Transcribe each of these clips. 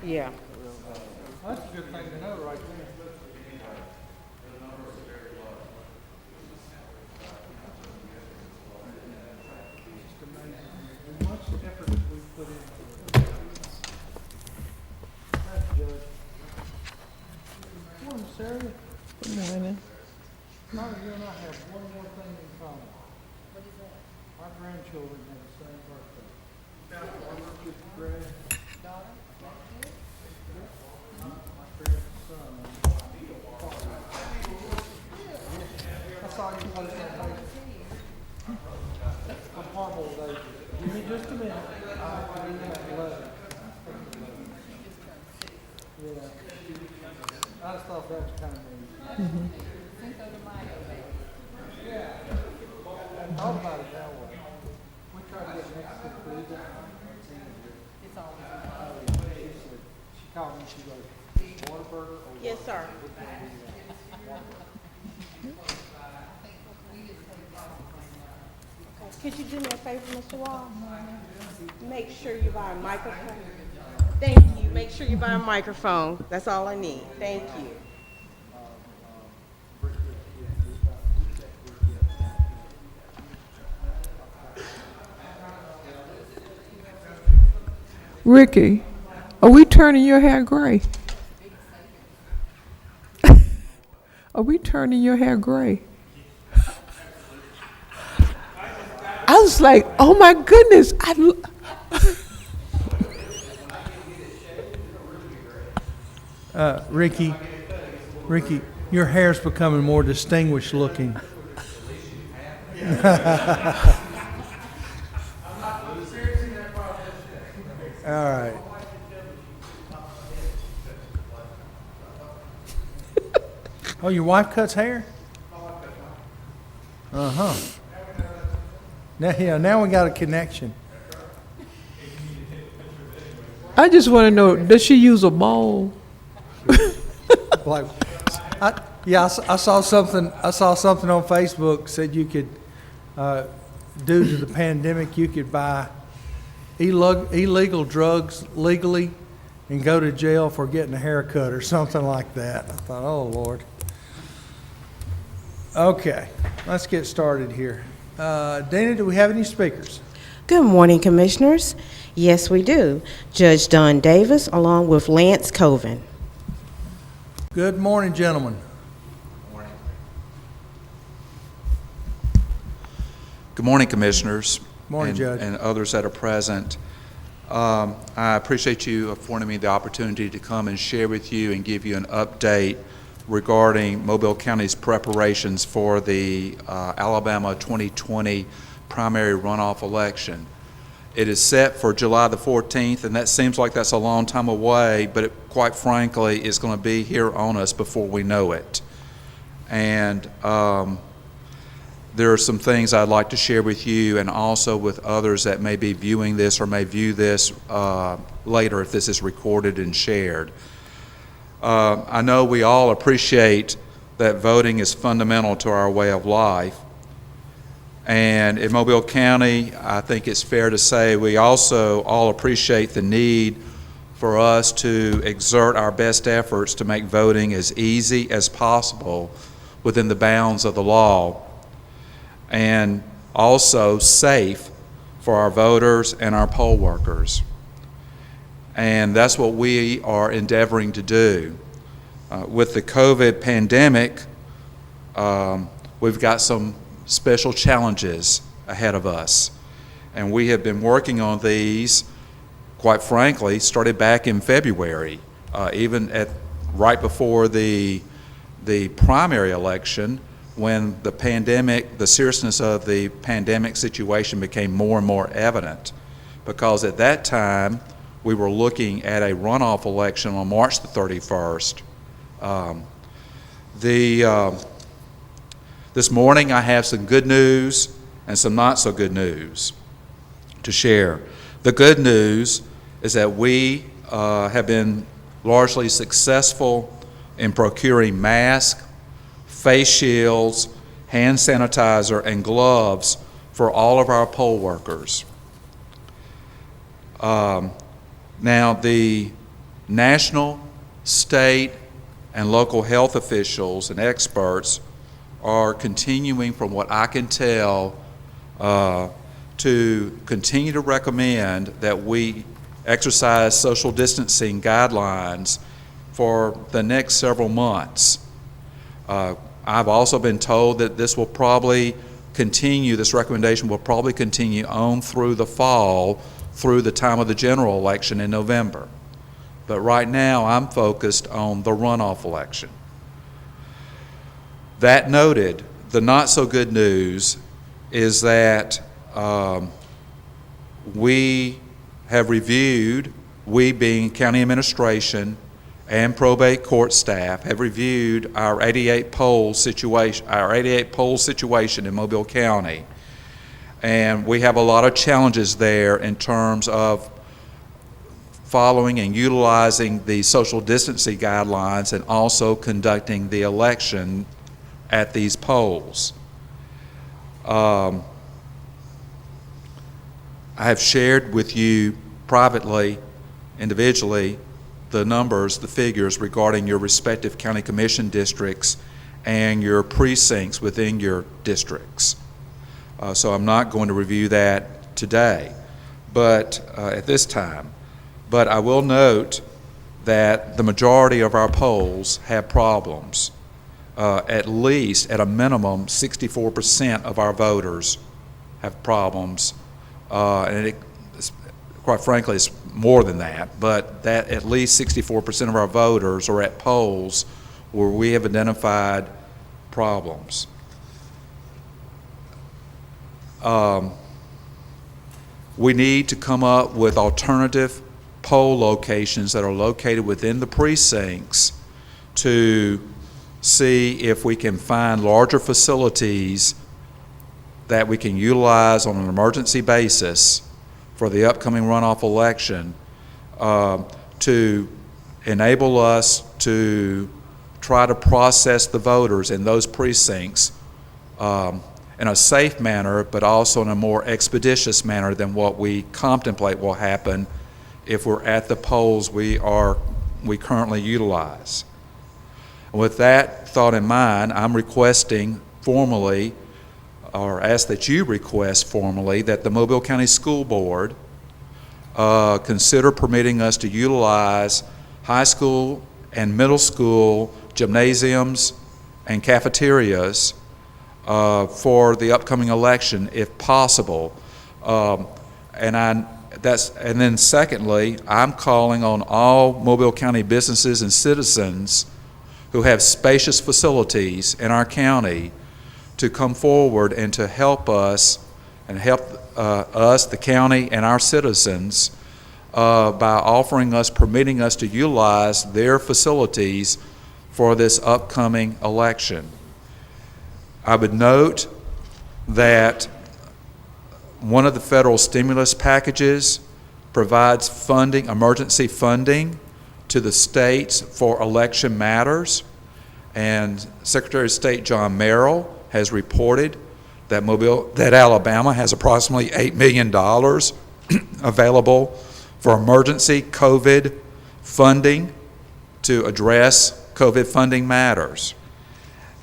Yeah. That's a good thing to know right there. Just amazing. And much effort that we put into it. Thank you, Judge. Morning, Sarah. Good morning. Mama, you and I have one more thing in common. What is that? Our grandchildren have the same birthday. Greg. Daughter? My grandson. I saw you post that picture. From Harbaugh days. Give me just a minute. I have to read that letter. Yeah. I just thought that was kind of neat. Yeah. I thought about it that way. We tried to get next to the freezer. It's always she called me, she goes, Whataburger or Yes, sir. Could you do me a favor, Mr. Wall? Make sure you buy a microphone. Thank you. Make sure you buy a microphone. That's all I need. Thank you. Ricky, are we turning your hair gray? Are we turning your hair gray? I was like, oh my goodness. Ricky, your hair's becoming more distinguished looking. All right. Oh, your wife cuts hair? Uh-huh. Now we got a connection. I just want to know, does she use a bowl? Like, I saw something. I saw something on Facebook said you could, due to the pandemic, you could buy illegal drugs legally and go to jail for getting a haircut or something like that. I thought, oh Lord. Okay, let's get started here. Dana, do we have any speakers? Good morning, Commissioners. Yes, we do. Judge Don Davis, along with Lance Coven. Good morning, gentlemen. Good morning, Commissioners. Morning, Judge. And others that are present. I appreciate you affording me the opportunity to come and share with you and give you an update regarding Mobile County's preparations for the Alabama 2020 primary runoff election. It is set for July the 14th, and that seems like that's a long time away, but it, quite frankly, is going to be here on us before we know it. And there are some things I'd like to share with you and also with others that may be viewing this or may view this later if this is recorded and shared. I know we all appreciate that voting is fundamental to our way of life. And in Mobile County, I think it's fair to say we also all appreciate the need for us to exert our best efforts to make voting as easy as possible within the bounds of the law, and also safe for our voters and our poll workers. And that's what we are endeavoring to do. With the COVID pandemic, we've got some special challenges ahead of us. And we have been working on these, quite frankly, started back in February, even right before the primary election, when the pandemic, the seriousness of the pandemic situation became more and more evident. Because at that time, we were looking at a runoff election on March the 31st. This morning I have some good news and some not so good news to share. The good news is that we have been largely successful in procuring masks, face shields, hand sanitizer, and gloves for all of our poll workers. Now, the national, state, and local health officials and experts are continuing, from what I can tell, to continue to recommend that we exercise social distancing guidelines for the next several months. I've also been told that this will probably continue, this recommendation will probably continue on through the fall, through the time of the general election in November. But right now, I'm focused on the runoff election. That noted, the not so good news is that we have reviewed, we being county administration and probate court staff, have reviewed our 88 poll situation in Mobile County. And we have a lot of challenges there in terms of following and utilizing the social distancing guidelines and also conducting the election at these polls. I have shared with you privately, individually, the numbers, the figures regarding your respective county commission districts and your precincts within your districts. So I'm not going to review that today, but at this time. But I will note that the majority of our polls have problems. At least, at a minimum, 64% of our voters have problems, and quite frankly, it's more than that, but that at least 64% of our voters are at polls where we have identified problems. We need to come up with alternative poll locations that are located within the precincts to see if we can find larger facilities that we can utilize on an emergency basis for the upcoming runoff election to enable us to try to process the voters in those precincts in a safe manner, but also in a more expeditious manner than what we contemplate will happen if we're at the polls we currently utilize. And with that thought in mind, I'm requesting formally, or ask that you request formally, that the Mobile County School Board consider permitting us to utilize high school and middle school gymnasiums and cafeterias for the upcoming election, if possible. And then secondly, I'm calling on all Mobile County businesses and citizens who have spacious facilities in our county to come forward and to help us and help us, the county, and our citizens by permitting us to utilize their facilities for this upcoming election. I would note that one of the federal stimulus packages provides funding, emergency funding, to the states for election matters, and Secretary of State John Merrill has reported that Alabama has approximately $8 million available for emergency COVID funding to address COVID funding matters.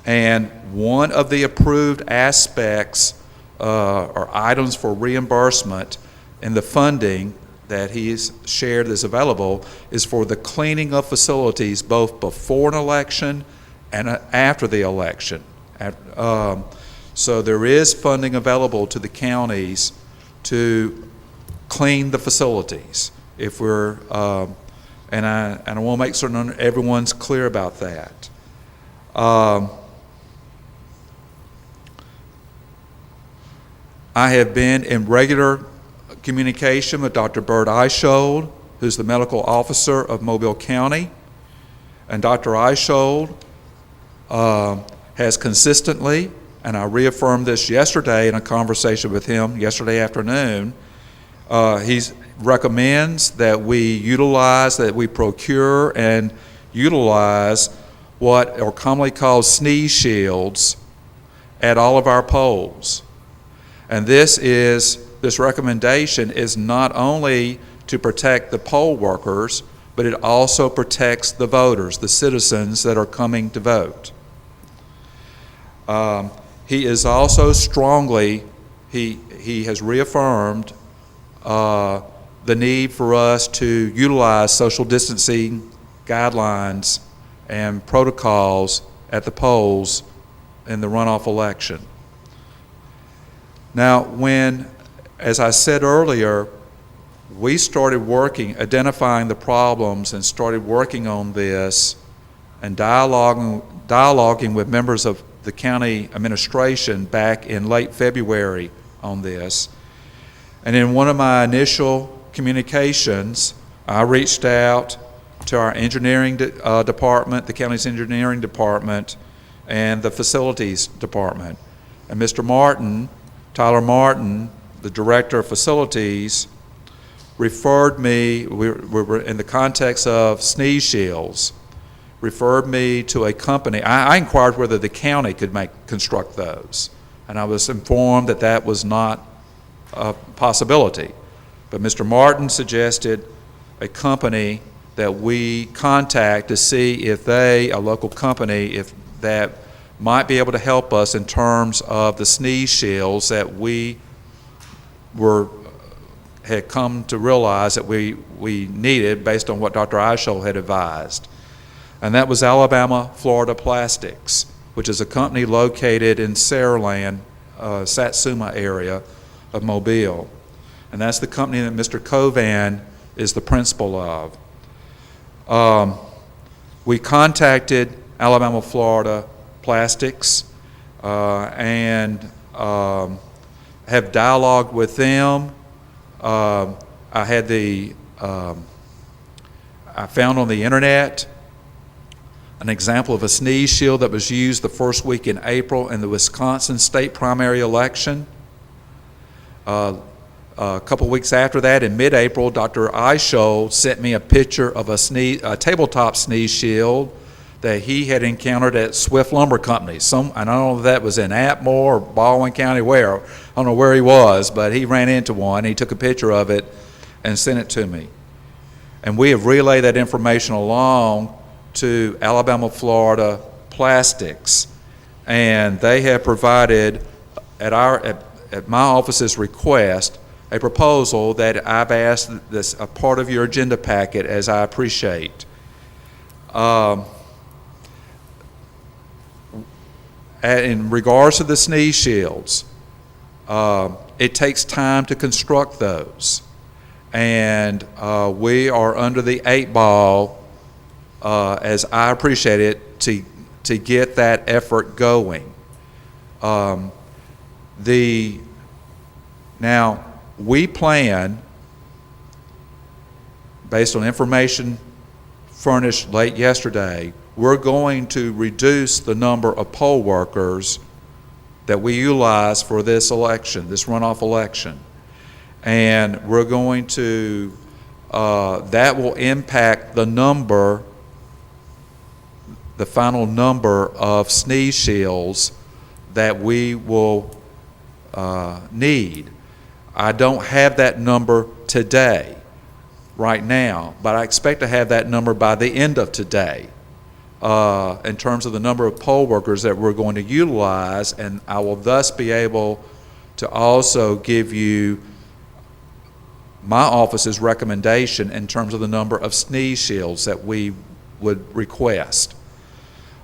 And one of the approved aspects or items for reimbursement in the funding that he's shared is available is for the cleaning of facilities both before an election and after the election. So there is funding available to the counties to clean the facilities. If we're, and I want to make certain everyone's clear about that. I have been in regular communication with Dr. Bert Eishold, who's the medical officer of Mobile County. And Dr. Eishold has consistently, and I reaffirmed this yesterday in a conversation with him yesterday afternoon, he recommends that we procure and utilize what are commonly called sneeze shields at all of our polls. And this recommendation is not only to protect the poll workers, but it also protects the voters, the citizens that are coming to vote. He is also strongly, he has reaffirmed the need for us to utilize social distancing guidelines and protocols at the polls in the runoff election. Now, as I said earlier, we started identifying the problems and started working on this and dialoguing with members of the county administration back in late February on this. And in one of my initial communications, I reached out to our engineering department, the county's engineering department, and the facilities department. And Mr. Martin, Tyler Martin, the director of facilities, referred me, we were in the context of sneeze shields, referred me to a company. I inquired whether the county could construct those, and I was informed that that was not a possibility. But Mr. Martin suggested a company that we contact to see if a local company, if that might be able to help us in terms of the sneeze shields that we had come to realize that we needed based on what Dr. Eichel had advised. And that was Alabama Florida Plastics, which is a company located in Saraland, Satsuma area of Mobile. And that's the company that Mr. Covan is the principal of. We contacted Alabama Florida Plastics and have dialogued with them. I found on the internet an example of a sneeze shield that was used the first week in April in the Wisconsin state primary election. A couple weeks after that, in mid-April, Dr. Eichel sent me a picture of a tabletop sneeze shield that he had encountered at Swift Lumber Company. I don't know if that was in Atmore or Baldwin County, where. I don't know where he was, but he ran into one. He took a picture of it and sent it to me. And we have relayed that information along to Alabama Florida Plastics, and they have provided, at my office's request, a proposal that I've asked this a part of your agenda packet, as I appreciate. In regards to the sneeze shields, it takes time to construct those, and we are under the 8 ball, as I appreciate it, to get that effort going. Now, we plan, based on information furnished late yesterday, we're going to reduce the number of poll workers that we utilize for this election, this runoff election. And we're going to, that will impact the final number of sneeze shields that we will need. I don't have that number today, right now, but I expect to have that number by the end of today in terms of the number of poll workers that we're going to utilize, and I will thus be able to also give you my office's recommendation in terms of the number of sneeze shields that we would request.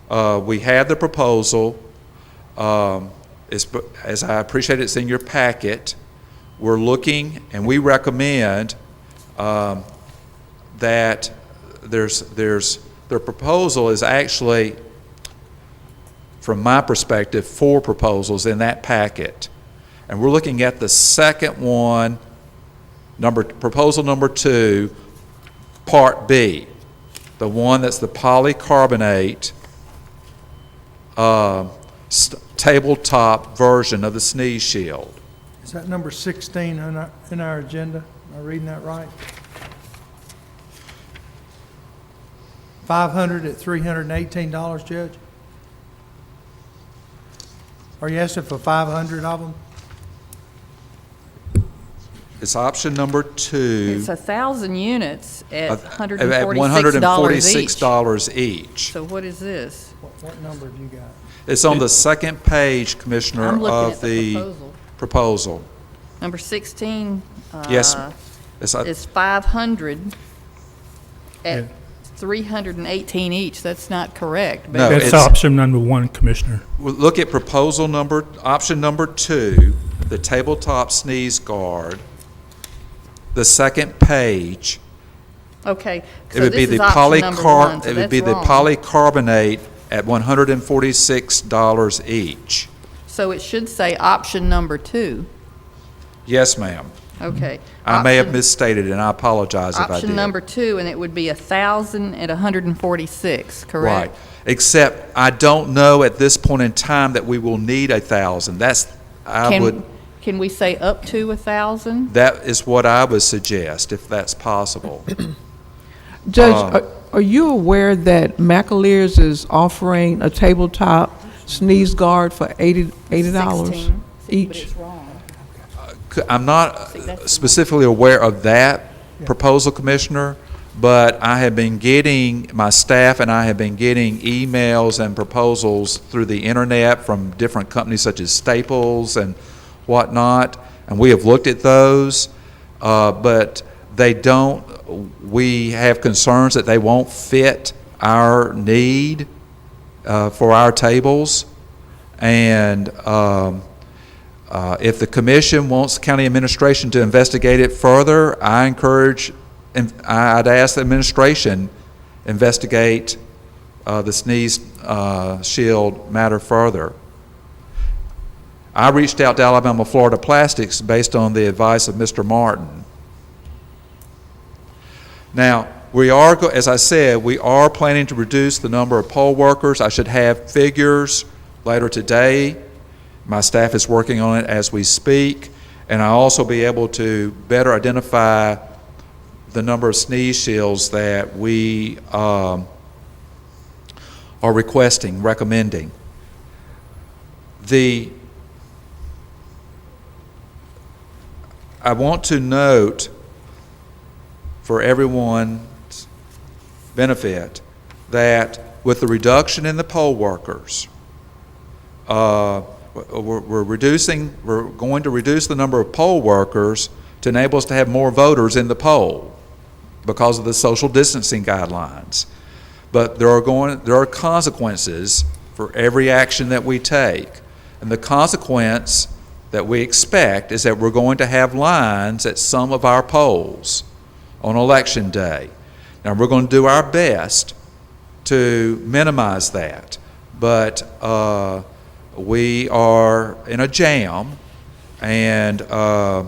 We have the proposal. As I appreciate it's in your packet, we're looking and we recommend that their proposal is actually, from my perspective, 4 proposals in that packet. And we're looking at the second one, proposal number 2, Part B, the one that's the polycarbonate tabletop version of the sneeze shield. Is that number 16 in our agenda? Am I reading that right? 500 at $318, Judge? Are you asking for 500 of them? It's option number 2. It's 1,000 units at At $146 $146 each. So what is this? What number have you got? It's on the second page, Commissioner, I'm looking of at the the proposal. proposal. Number 16 Yes, it's, is 500 at 318 each. That's not correct. No, That's it's- option number 1, Commissioner. look at proposal number, option number 2, the tabletop sneeze guard, the second page. Okay, It so would be this the is option number 1, so it would be that's the wrong. polycarbonate at $146 each. So it should say option number 2. Yes, ma'am. Okay. I may have Option- misstated, and I apologize if I did. Option number 2, and it would be 1,000 at 146, Right. correct? Except I don't know at this point in time that we will need 1,000. Can we say up to 1,000? That is what I would suggest, if that's possible. Judge, are you aware that McAleer's is offering a tabletop sneeze guard for $80 16. But each? it's wrong. I'm not See, that's the specifically aware of that proposal, Commissioner, but I have been getting, my staff and I have been getting emails and proposals through the internet from different companies such as Staples and whatnot, and we have looked at those, but they don't, we have concerns that they won't fit our need for our tables, and if the commission wants county administration to investigate it further, I'd ask the administration investigate the sneeze shield matter further. I reached out to Alabama Florida Plastics based on the advice of Mr. Martin. Now, as I said, we are planning to reduce the number of poll workers. I should have figures later today. My staff is working on it as we speak, and I'll also be able to better identify the number of sneeze shields that we are recommending. I want to note for everyone's benefit that with the reduction in the poll workers, we're going to reduce the number of poll workers to enable us to have more voters in the poll because of the social distancing guidelines. But there are consequences for every action that we take. And the consequence that we expect is that we're going to have lines at some of our polls on Election Day. Now, we're going to do our best to minimize that. But we are in a jam, and but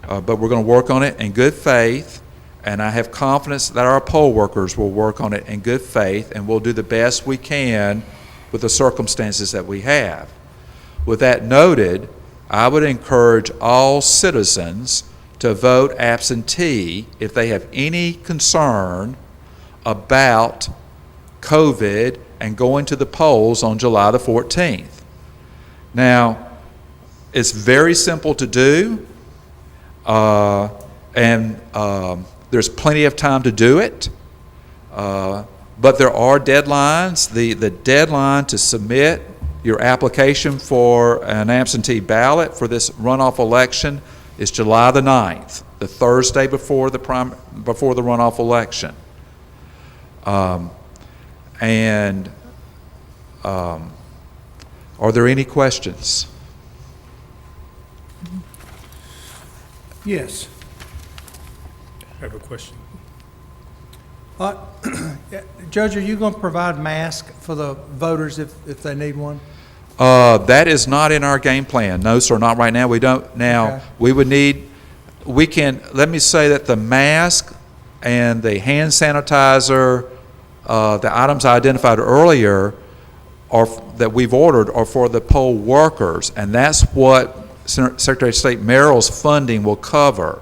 we're going to work on it in good faith, and I have confidence that our poll workers will work on it in good faith, and we'll do the best we can with the circumstances that we have. With that noted, I would encourage all citizens to vote absentee if they have any concern about COVID and going to the polls on July the 14th. Now, it's very simple to do, and there's plenty of time to do it, but there are deadlines. The deadline to submit your application for an absentee ballot for this runoff election is July the 9th, the Thursday before the runoff election. Are there any questions? Yes. I have a question. Judge, are you going to provide masks for the voters if they need one? That is not in our game plan. No, sir, not right now. We don't. Now, Okay. let me say that the mask and the hand sanitizer, the items I identified earlier that we've ordered are for the poll workers, and that's what Secretary of State Merrill's funding will cover.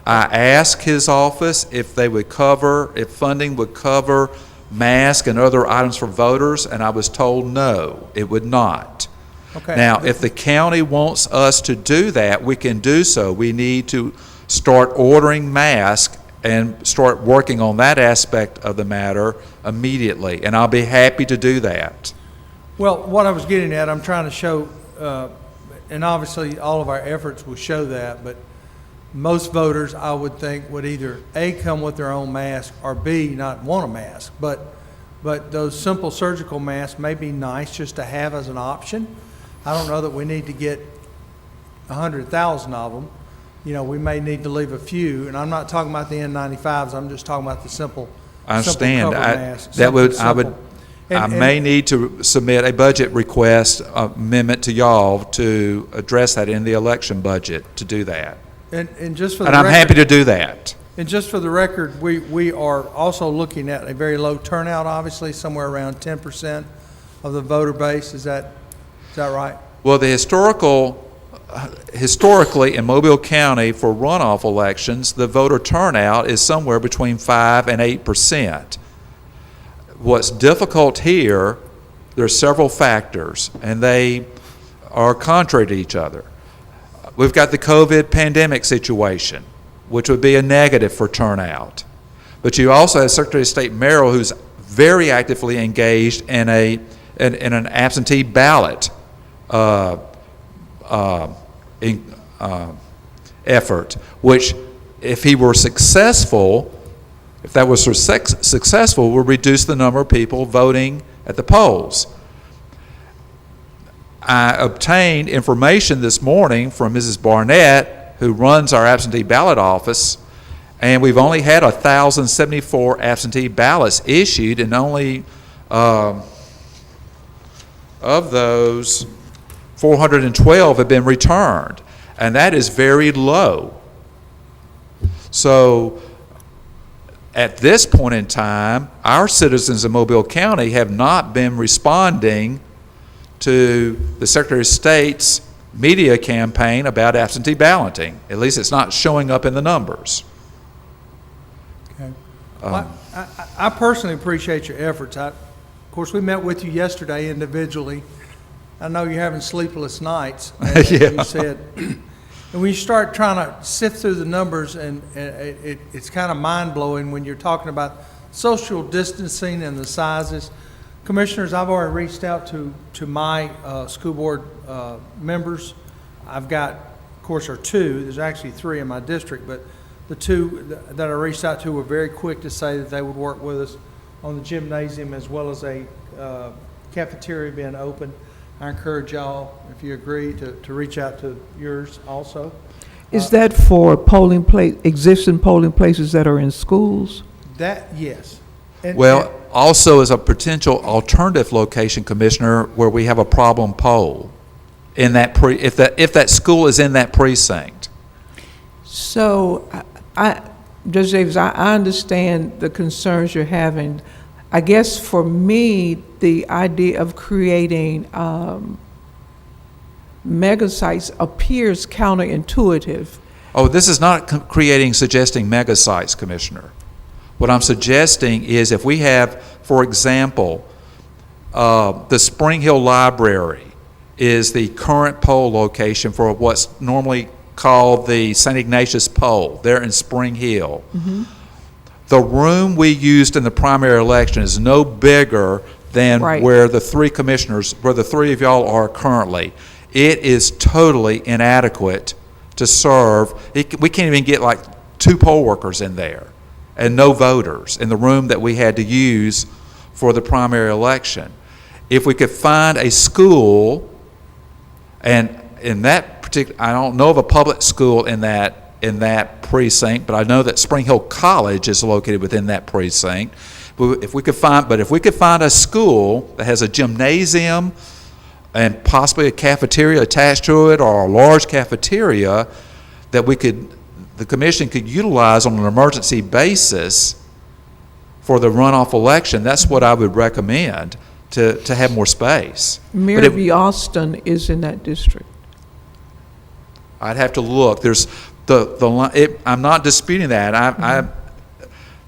I asked his office if funding would cover masks and other items for voters, and I was told no, it would not. Okay. Now, if the county wants us to do that, we can do so. We need to start ordering masks and start working on that aspect of the matter immediately, and I'll be happy to do that. Well, what I was getting at, I'm trying to show, and obviously all of our efforts will show that, but most voters, I would think, would either A, come with their own mask, or B, not want a mask. But those simple surgical masks may be nice just to have as an option. I don't know that we need to get 100,000 of them. You know, we may need to leave a few, and I'm not talking about the N95s, I'm just talking about the simple I understand. cover masks. That would, Something I would, simple. I may need to submit a budget request amendment to y'all to address that in the election budget to do that. And just for the And I'm record, happy to do that. And just for the record, we are also looking at a very low turnout, obviously, somewhere around 10% of the voter base. Is that right? Well, the historically in Mobile County for runoff elections, the voter turnout is somewhere between 5 and 8%. What's difficult here, there are several factors, and they are contrary to each other. We've got the COVID pandemic situation, which would be a negative for turnout. But you also have Secretary of State Merrill, who's very actively engaged in an absentee ballot effort, which, if he were successful, if that was successful, would reduce the number of people voting at the polls. I obtained information this morning from Mrs. Barnett, who runs our absentee ballot office, and we've only had 1,074 absentee ballots issued, and only of those, 412 have been returned, and that is very low. So at this point in time, our citizens in Mobile County have not been responding to the Secretary of State's media campaign about absentee balloting. At least it's not showing up in the numbers. Okay. I personally appreciate your efforts. Of course, we met with you yesterday individually. I know you're having sleepless nights, as you said. And when you start trying to sift through the numbers, and it's kind of mind-blowing when you're talking about social distancing and the sizes. Commissioners, I've already reached out to my school board members. I've got, of course, there are two. There's actually three in my district, but the two that I reached out to were very quick to say that they would work with us on the gymnasium as well as a cafeteria being open. I encourage y'all, if you agree, to reach out to yours also. Is that for existing polling places that are in schools? That, yes. Well, also as a potential alternative location, Commissioner, where we have a problem poll in that if that school is in that precinct. So, Judge Davis, I understand the concerns you're having. I guess for me, the idea of creating mega sites appears counterintuitive. Oh, this is not suggesting mega sites, Commissioner. What I'm suggesting is if we have, for example, the Spring Hill Library is the current poll location for what's normally called the St. Ignatius poll. They're in Spring Hill. Mm-hmm. The room we used in the primary election is no bigger than where the three commissioners, where the three of y'all are currently. It is totally inadequate to serve. We can't even get like 2 poll workers in there and no voters in the room that we had to use for the primary election. If we could find a school, and in that particular, I don't know of a public school in that precinct, but I know that Spring Hill College is located within that precinct. If we could find a school that has a gymnasium and possibly a cafeteria attached to it, or a large cafeteria that the commission could utilize on an emergency basis for the runoff election, that's what I would recommend to have more space. Mary B. Austin is in that district. I'd have to look. There's I'm not disputing that.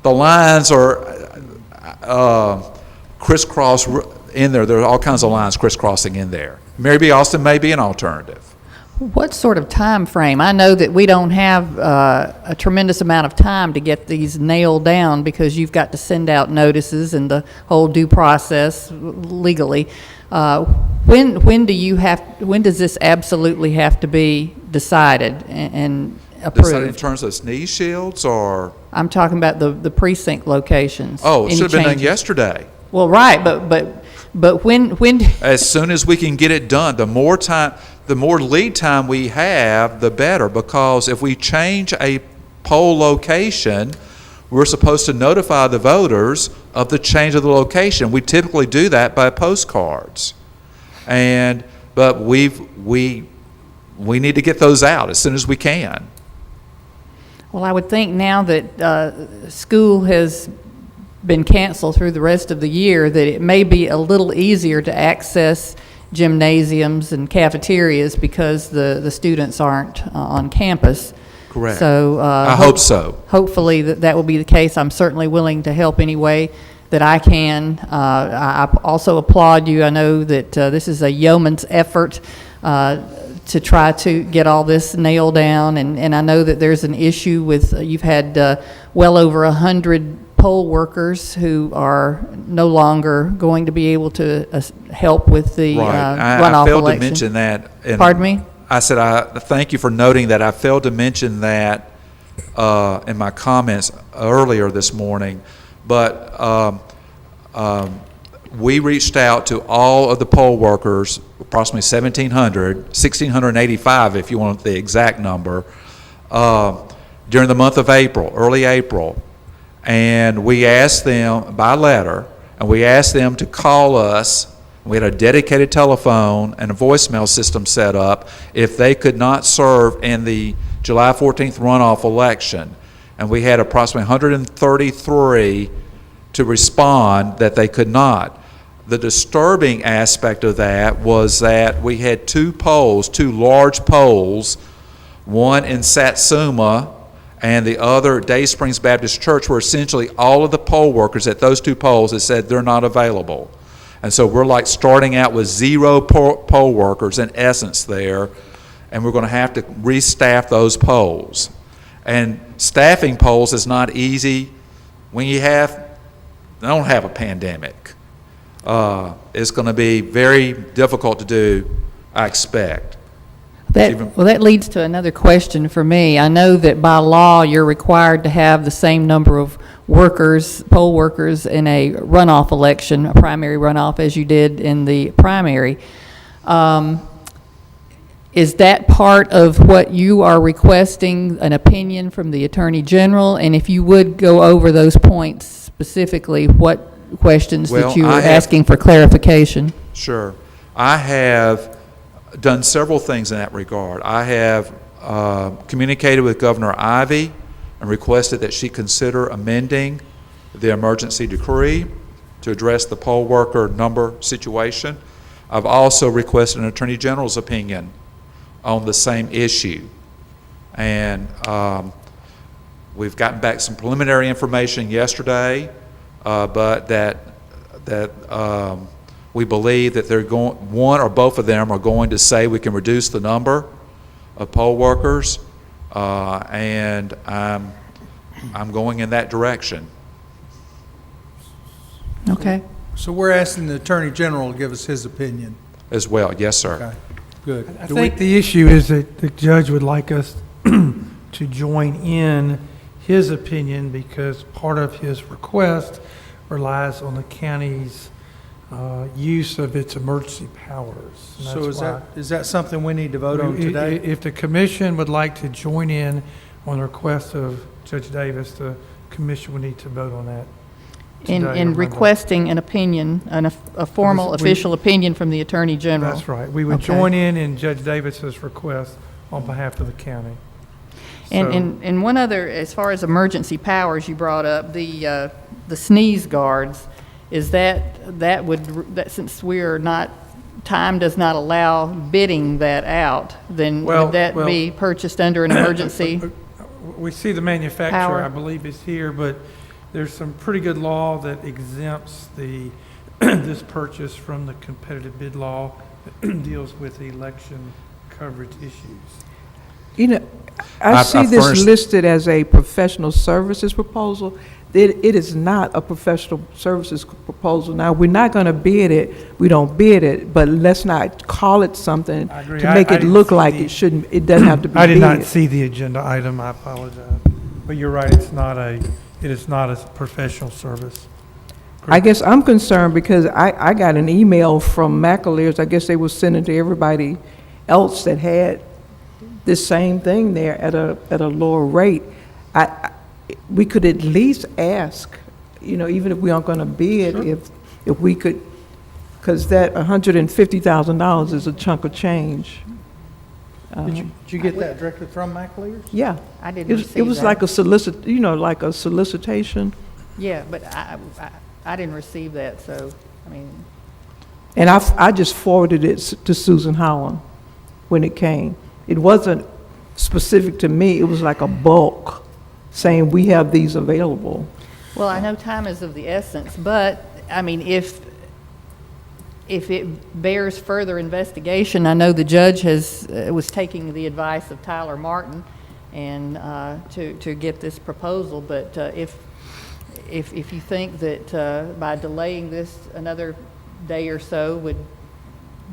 The lines are crisscross in there. There are all kinds of lines crisscrossing in there. Mary B. Austin may be an alternative. What sort of time frame? I know that we don't have a tremendous amount of time to get these nailed down because you've got to send out notices and the whole due process legally. When does this absolutely have to be decided and Decided in approved? terms of sneeze shields or, I'm talking about the precinct locations. oh, it Any should have been done changes? yesterday. Well, right, but when, As soon as we can get it done, the more lead time we have, the better, because if we change a poll location, we're supposed to notify the voters of the change of the location. We typically do that by postcards. But we need to get those out as soon as we can. well, I would think now that school has been canceled through the rest of the year, that it may be a little easier to access gymnasiums and cafeterias because the students aren't on campus. Correct. So I hope so. hopefully that will be the case. I'm certainly willing to help any way that I can. I also applaud you. I know that this is a yeoman's effort to try to get all this nailed down, and I know that there's an issue with, you've had well over 100 poll workers who are no longer going to be able to help with the Right. I runoff failed election. to mention that. Pardon me? I said, thank you for noting that. I failed to mention that in my comments earlier this morning. But we reached out to all of the poll workers, approximately 1,700, 1,685 if you want the exact number, during the month of April, early April. And we asked them by letter, and we asked them to call us. We had a dedicated telephone and a voicemail system set up if they could not serve in the July 14th runoff election. And we had approximately 133 to respond that they could not. The disturbing aspect of that was that we had two large polls, one in Satsuma and the other Day Springs Baptist Church, where essentially all of the poll workers at those two polls had said they're not available. And so we're like starting out with zero poll workers in essence there, and we're going to have to restaff those polls. And staffing polls is not easy when you don't have a pandemic. It's going to be very difficult to do, I expect. That leads to another question for me. I know that by law, you're required to have the same number of poll workers in a runoff election, a primary runoff, as you did in the primary. Is that part of what you are requesting, an opinion from the Attorney General? And if you would go over those points specifically, what questions that you are asking for clarification? Sure. I have done several things in that regard. I have communicated with Governor Ivey and requested that she consider amending the emergency decree to address the poll worker number situation. I've also requested an Attorney General's opinion on the same issue. And we've gotten back some preliminary information yesterday, but that we believe that one or both of them are going to say we can reduce the number of poll workers, and I'm going in that direction. Okay. So we're asking the Attorney General to give us his opinion. As well, yes, sir. Okay, good. I think the issue is that the judge would like us to join in his opinion because part of his request relies on the county's use of its emergency powers. And So that's is that something we need to vote on today? If the commission would like to join in on the request of Judge Davis, the commission would need to vote on that. today or In Monday. requesting an opinion, a formal We- official opinion from the Attorney General. That's right. We would Okay. join in Judge Davis's request on behalf of the county. So- And one other, as far as emergency powers you brought up, the sneeze guards, is that since we're not, time does not allow bidding that out, then Well- would that well- be purchased under an emergency? We see the manufacturer, Power. I believe, is here, but there's some pretty good law that exempts this purchase from the competitive bid law that deals with election coverage issues. You know, I I've see this furnished- listed as a professional services proposal. It is not a professional services proposal. Now, we're not going to bid it, we don't bid it, but let's not call it something I agree. to make I it didn't look see like the- it shouldn't, it doesn't have to be bid. I did not see the agenda item, I apologize. But you're right, it is not a professional service. I guess I'm concerned because I got an email from McAleer's, I guess they were sending to everybody else that had this same thing there at a lower rate. We could at least ask, you know, even if we aren't gonna bid, if we could, because that $150,000 is a chunk of change. Did you get that directly from McAleer's? Yeah. I didn't It receive was that. like a like a solicitation. Yeah, but I didn't receive that, so, I mean, And I just forwarded it to Susan Howland when it came. It wasn't specific to me, it was like a bulk saying, we have these available. well, I know time is of the essence, but, I mean, if it bears further investigation, I know the judge was taking the advice of Tyler Martin and to get this proposal, but if you think that by delaying this another day or so would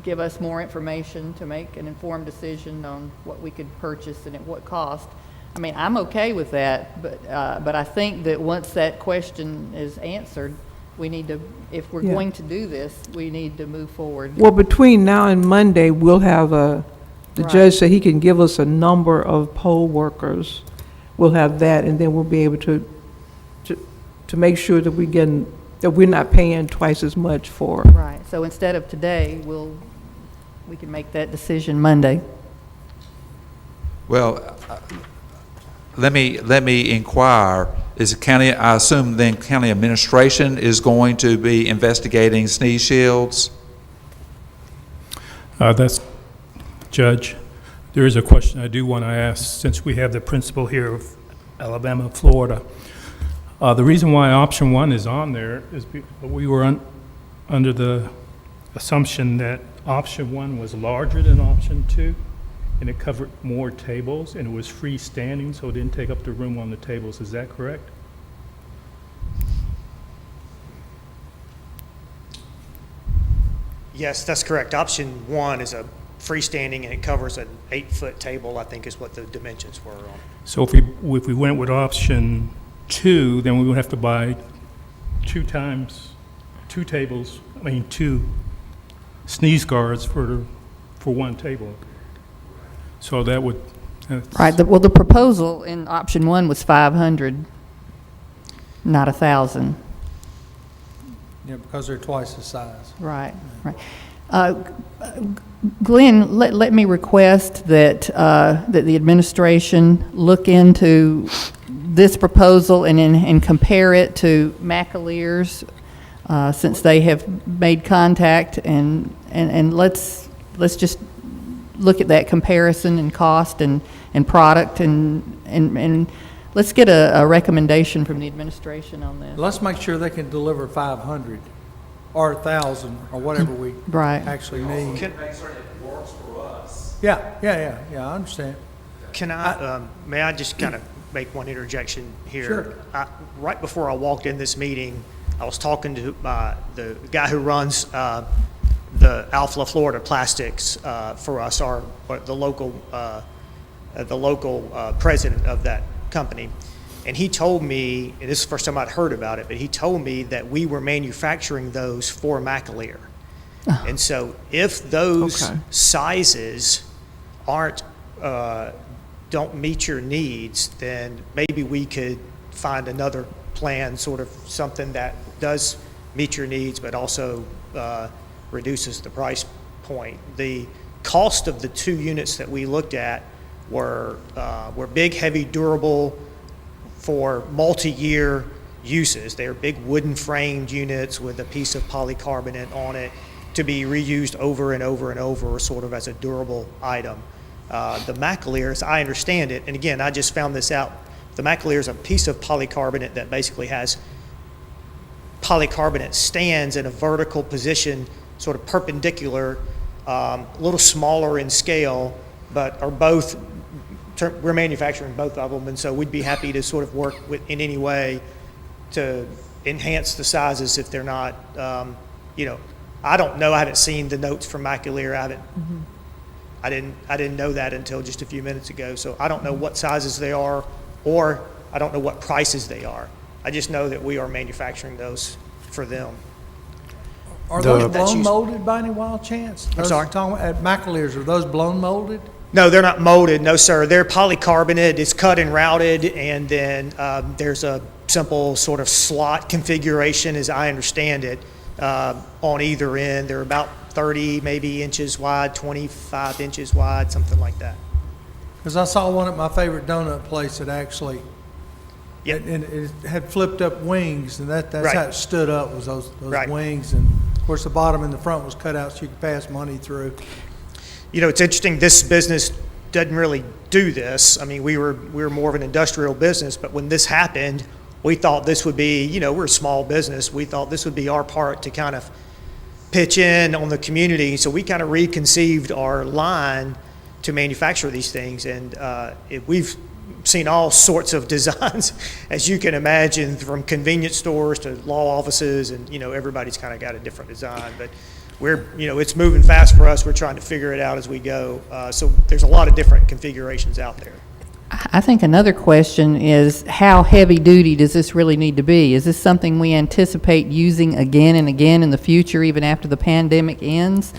give us more information to make an informed decision on what we could purchase and at what cost, I mean, I'm okay with that, but I think that once that question is answered, we need to, if we're Yeah. going to do this, we need to move forward. Well, between now and Monday, we'll have the Right. judge said he can give us a number of poll workers. We'll have that, and then we'll be able to make sure that we're not paying twice as much for. Right, so instead of today, we can make that decision Monday. Well, let me inquire, is the county, I assume then county administration is going to be investigating sneeze shields? That's, Judge, there is a question I do want to ask, since we have the principal here of Alabama, Florida. The reason why option one is on there is we were under the assumption that option one was larger than option two, and it covered more tables, and it was freestanding, so it didn't take up the room on the tables. Is that correct? Yes, that's correct. Option one is a freestanding, and it covers an 8-foot table, I think is what the dimensions were on. So if we went with option two, then we would have to buy two sneeze guards for one table. So that would. Right, well, the proposal in option one was 500, not 1,000. Yeah, because they're twice the size. Right, right. Glenn, let me request that, that the administration look into this proposal and compare it to McAleer's, since they have made contact, and let's just look at that comparison and cost and product, and let's get a recommendation from the administration on this. Let's make sure they can deliver 500 or 1,000 or whatever we Right. actually need. Can- Yeah, I understand. Can may I just kind of make one interjection here? Sure. Right before I walked in this meeting, I was talking to the guy who runs the Alpha Florida Plastics for us, the local president of that company. And he told me, and this is the first time I'd heard about it, but he told me that we were manufacturing those for McAleer. And so if those Okay. sizes don't meet your needs, then maybe we could find another plan, sort of something that does meet your needs, but also reduces the price point. The cost of the 2 units that we looked at were big, heavy, durable for multi-year uses. They're big wooden framed units with a piece of polycarbonate on it to be reused over and over and over, sort of as a durable item. The McAleer, as I understand it, and again, I just found this out, the McAleer is a piece of polycarbonate that basically has polycarbonate stands in a vertical position, sort of perpendicular, a little smaller in scale, but are both, we're manufacturing both of them, and so we'd be happy to sort of work with, in any way to enhance the sizes if they're not, you know, I don't know, I haven't seen the notes from Macaleer, I didn't know that until just a few minutes ago, so I don't know what sizes they are, or I don't know what prices they are. I just know that we are manufacturing those for them. Are those That's blown used- molded by any wild chance? I'm sorry? At McAleer's, are those blown molded? No, they're not molded, no, sir. They're polycarbonate, it's cut and routed, and then there's a simple sort of slot configuration, as I understand it, on either end. They're about 30 maybe inches wide, 25 inches wide, something like that. Because I saw one at my favorite donut place that actually, Yep. and it had flipped up wings, and that's Right. how it stood up, was those Right. wings. And of course, the bottom and the front was cut out so you could pass money through. You know, it's interesting, this business doesn't really do this. I mean, we were more of an industrial business, but when this happened, we thought this would be, you know, we're a small business. We thought this would be our part to kind of pitch in on the community. So we kind of reconceived our line to manufacture these things. And we've seen all sorts of designs, as you can imagine, from convenience stores to law offices, and, you know, everybody's kind of got a different design. But we're, you know, it's moving fast for us. We're trying to figure it out as we go. So there's a lot of different configurations out there. I think another question is, how heavy-duty does this really need to be? Is this something we anticipate using again and again in the future, even after the pandemic ends?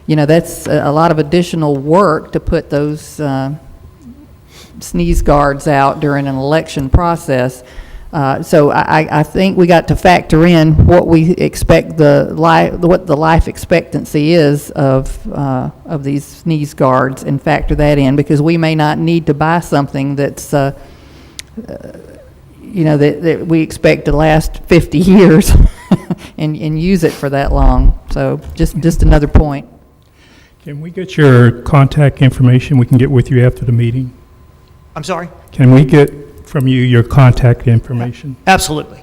You know, that's a lot of additional work to put those sneeze guards out during an election process. So I think we got to factor in what we expect what the life expectancy is of these sneeze guards, and factor that in, because we may not need to buy something that's you know, that we expect to last 50 years and use it for that long. So just another point. Can we get your contact information? We can get with you after the meeting. I'm sorry? Can we get from you your contact information? Absolutely.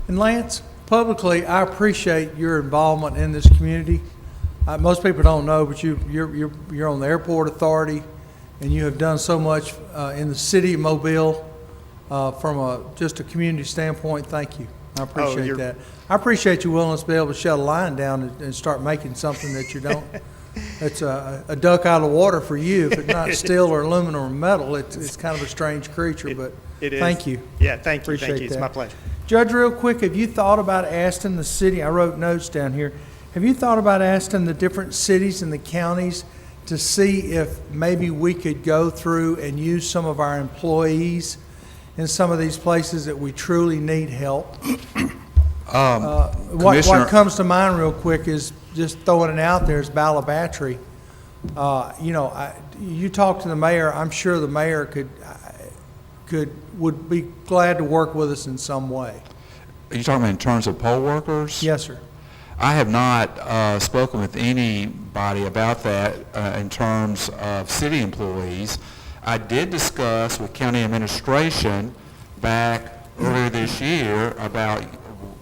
And Lance, publicly, I appreciate your involvement in this community. Most people don't know, but you're on the airport authority, and you have done so much in the city of Mobile from just a community standpoint. Thank you. I appreciate you're- that. I appreciate your willingness to be able to shut a line down and start making something that you don't. It's a duck out of the water for you. If it's not steel or aluminum or metal, it's kind of a strange creature, but It is. thank you. Yeah, thank you. Appreciate Thank you. It's that. my pleasure. Judge, real quick, have you thought about asking the city, I wrote notes down here, have you thought about asking the different cities and the counties to see if maybe we could go through and use some of our employees in some of these places that we truly need help? What Commissioner- comes to mind real quick is, just throwing it out there, is Balabatry. You know, you talk to the mayor, I'm sure the mayor would be glad to work with us in some way. Are you talking about in terms of poll workers? Yes, sir. I have not spoken with anybody about that in terms of city employees. I did discuss with county administration back earlier this year about,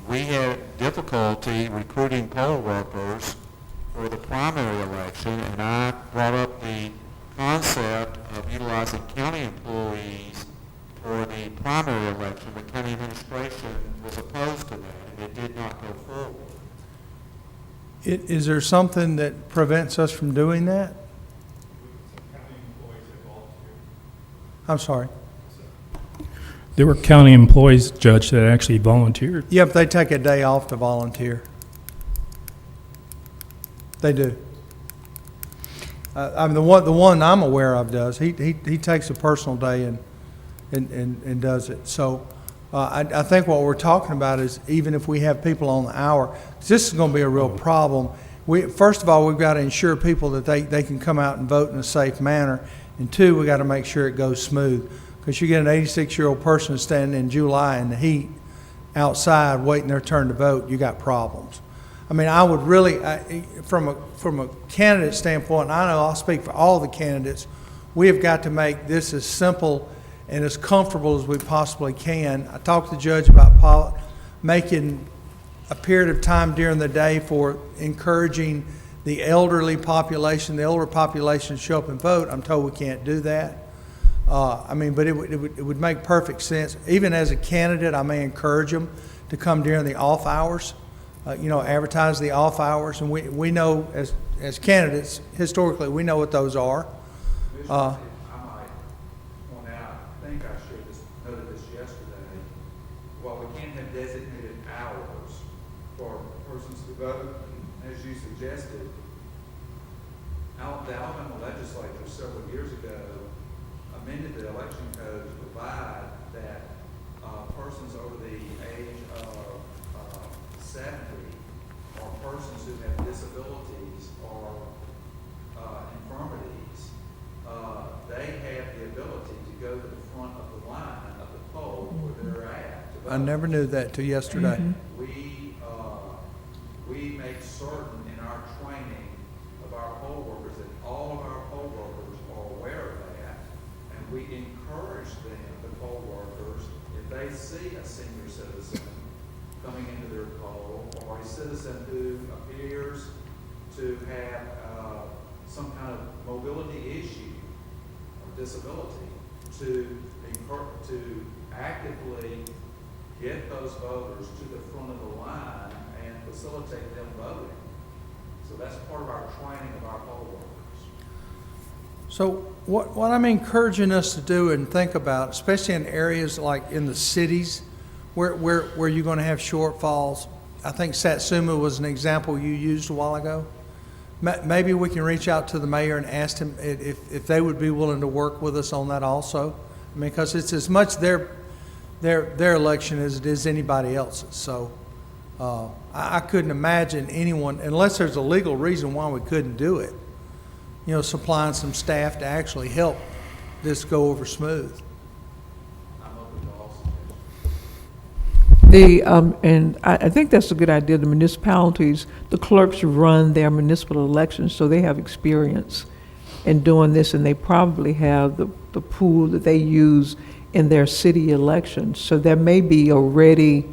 we had difficulty recruiting poll workers for the primary election, and I brought up the concept of utilizing county employees for the primary election. The county administration was opposed to that, and it did not go forward. Is there something that prevents us from doing that? I'm sorry. There were county employees, Judge, that actually volunteered. Yeah, but they take a day off to volunteer. They do. I mean, the one I'm aware of does. He takes a personal day and does it. So I think what we're talking about is, even if we have people on the hour, 'cause this is going to be a real problem. First of all, we've got to ensure people that they can come out and vote in a safe manner. And two, we got to make sure it goes smooth. Because you get an 86-year-old person standing in July in the heat outside waiting their turn to vote, you got problems. I mean, I would really, from a candidate standpoint, and I know I'll speak for all the candidates, we have got to make this as simple and as comfortable as we possibly can. I talked to the judge about making a period of time during the day for encouraging the elderly population, the older population show up and vote. I'm told we can't do that. I mean, but it would make perfect sense. Even as a candidate, I may encourage them to come during the off hours, advertise the off hours. And we know as candidates, historically, we know what those are. Commissioner, I might point out, I think I noted this yesterday, while we can't have designated hours for persons to vote, as you suggested, the Alabama legislature several years ago amended the election code to provide that persons over the age of 70 or persons who have disabilities or infirmities, they have the ability to go to the front of the line of the poll where they're at. To I vote. never knew that till yesterday. We make certain in our training of our poll workers that all of our poll workers are aware of that, and we encourage them, the poll workers, if they see a senior citizen coming into their poll or a citizen who appears to have some kind of mobility issue or disability, to actively get those voters to the front of the line and facilitate them voting. So that's part of our training of our poll workers. So what I'm encouraging us to do and think about, especially in areas like in the cities where you're going to have shortfalls, I think Satsuma was an example you used a while ago. Maybe we can reach out to the mayor and ask him if they would be willing to work with us on that also. I mean, because it's as much their election as it is anybody else's. So I couldn't imagine anyone, unless there's a legal reason why we couldn't do it, supplying some staff to actually help this go over smooth. I'm open to all suggestions. And I think that's a good idea. The municipalities, the clerks run their municipal elections, so they have experience in doing this, and they probably have the pool that they use in their city elections. So there may be already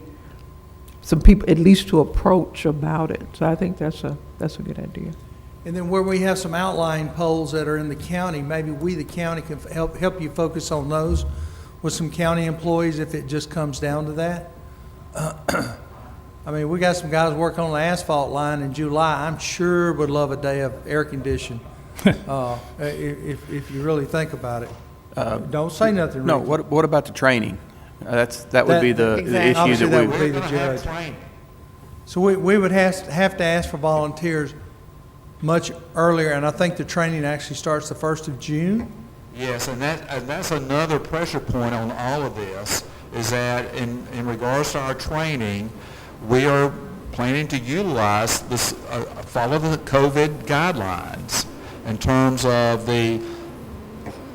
some people at least to approach about it. So I think that's a good idea. And then where we have some outlying polls that are in the county, maybe we, the county, can help you focus on those with some county employees if it just comes down to that. I mean, we got some guys working on the asphalt line in July. I'm sure would love a day of air conditioning if you really think about it. Don't say nothing. No, Ricky. what about the training? That would be the issue Obviously, that that would be the judge. So we would have to ask for volunteers much earlier, and I think the training actually starts the 1st of June. Yes, and that's another pressure point on all of this, is that in regards to our training, we are planning to utilize this, follow the COVID guidelines in terms of the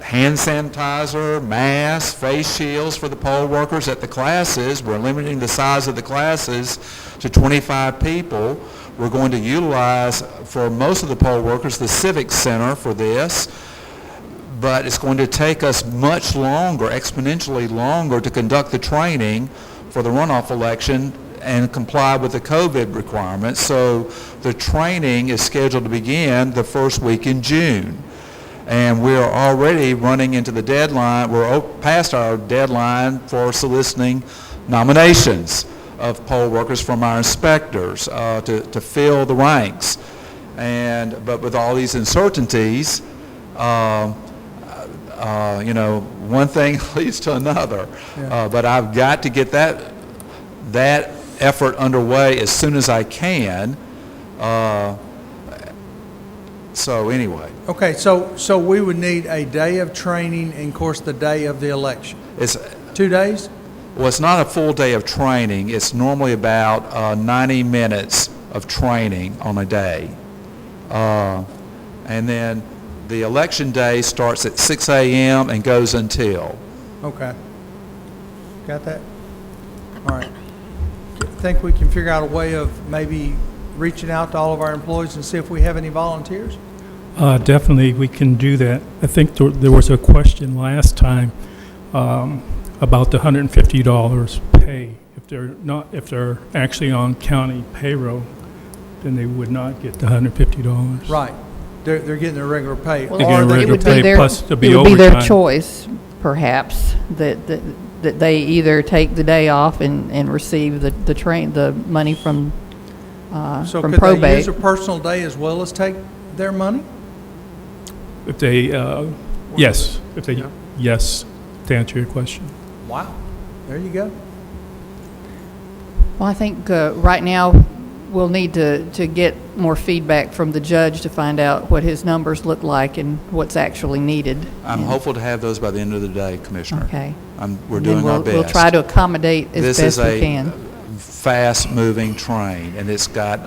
hand sanitizer, masks, face shields for the poll workers at the classes. We're limiting the size of the classes to 25 people. We're going to utilize, for most of the poll workers, the Civic Center for this, but it's going to take us much longer, exponentially longer, to conduct the training for the runoff election and comply with the COVID requirements. So the training is scheduled to begin the first week in June. And we're already running into the deadline. We're past our deadline for soliciting nominations of poll workers from our inspectors to fill the ranks. But with all these uncertainties, one thing leads to another. Yeah. But I've got to get that effort underway as soon as I can. So anyway. Okay, so we would need a day of training and, of course, the day of the election. It's 2 days? Well, it's not a full day of training. It's normally about 90 minutes of training on a day. And then the election day starts at 6 a.m. and goes until. Okay. Got that? All right. Think we can figure out a way of maybe reaching out to all of our employees and see if we have any volunteers? Definitely, we can do that. I think there was a question last time about the $150 pay if they're actually on county payroll. then they would not get the $150. Right. They're getting their regular pay. Well, They get a it regular would be pay their- plus there'll be It would be their overtime. choice, perhaps, that they either take the day off and receive the money from So from could they probate. use a personal day as well as take their money? If they, yes, if they, yes, to answer your question. Wow. There you go. Well, I think right now, we'll need to get more feedback from the judge to find out what his numbers look like and what's actually needed. I'm hopeful to have those by the end of the day, Commissioner. Okay. We're And then doing our best. We'll try to accommodate as This best is we can. a fast-moving train, and it's got,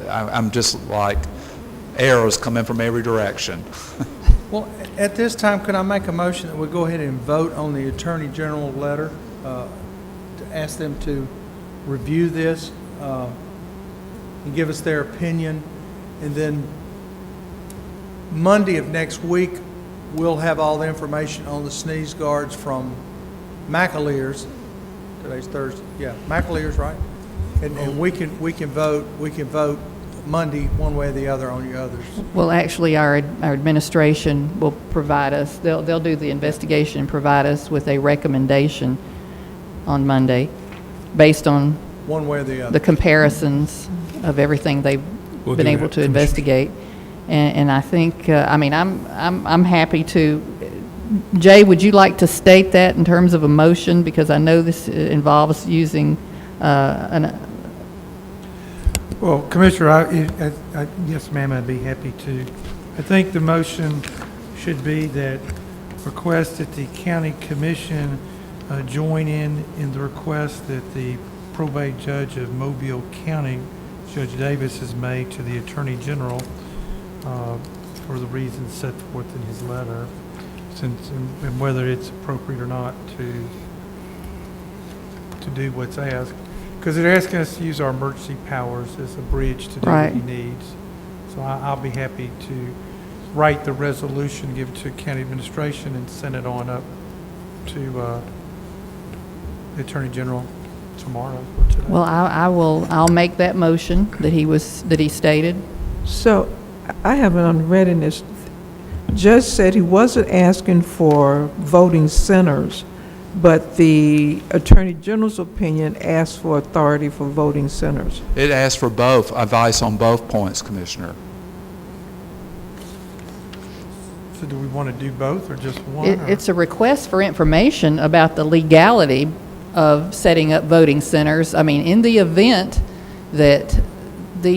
I'm just like arrows coming from every direction. Well, at this time, could I make a motion that we go ahead and vote on the Attorney General letter, to ask them to review this, and give us their opinion, and then Monday of next week, we'll have all the information on the sneeze guards from McAleers. Today's Thursday, yeah, McAleers, right? And we can vote Monday, one way or the other, on the others. Well, actually, our administration will provide us, they'll do the investigation and provide us with a recommendation on Monday based on One way or the other. the comparisons of everything they've We'll been do able that, to Commissioner. investigate. And I think, I mean, I'm happy to, Jay, would you like to state that in terms of a motion? Because I know this involves using Well, Commissioner, yes, ma'am, I'd be happy to. I think the motion should be that request that the county commission join in the request that the probate judge of Mobile County, Judge Davis, has made to the Attorney General for the reasons set forth in his letter, and whether it's appropriate or not to do what's asked. Because they're asking us to use our emergency powers as a bridge to do what he Right. needs. So I'll be happy to write the resolution, give it to county administration, and send it on up to the Attorney General tomorrow or today. well, I'll make that motion that he stated. So I have an unreadiness. Judge said he wasn't asking for voting centers, but the Attorney General's opinion asked for authority for voting centers. It asks for both, advice on both points, Commissioner. So do we want to do both or just one? or- It's a request for information about the legality of setting up voting centers. I mean, in the event that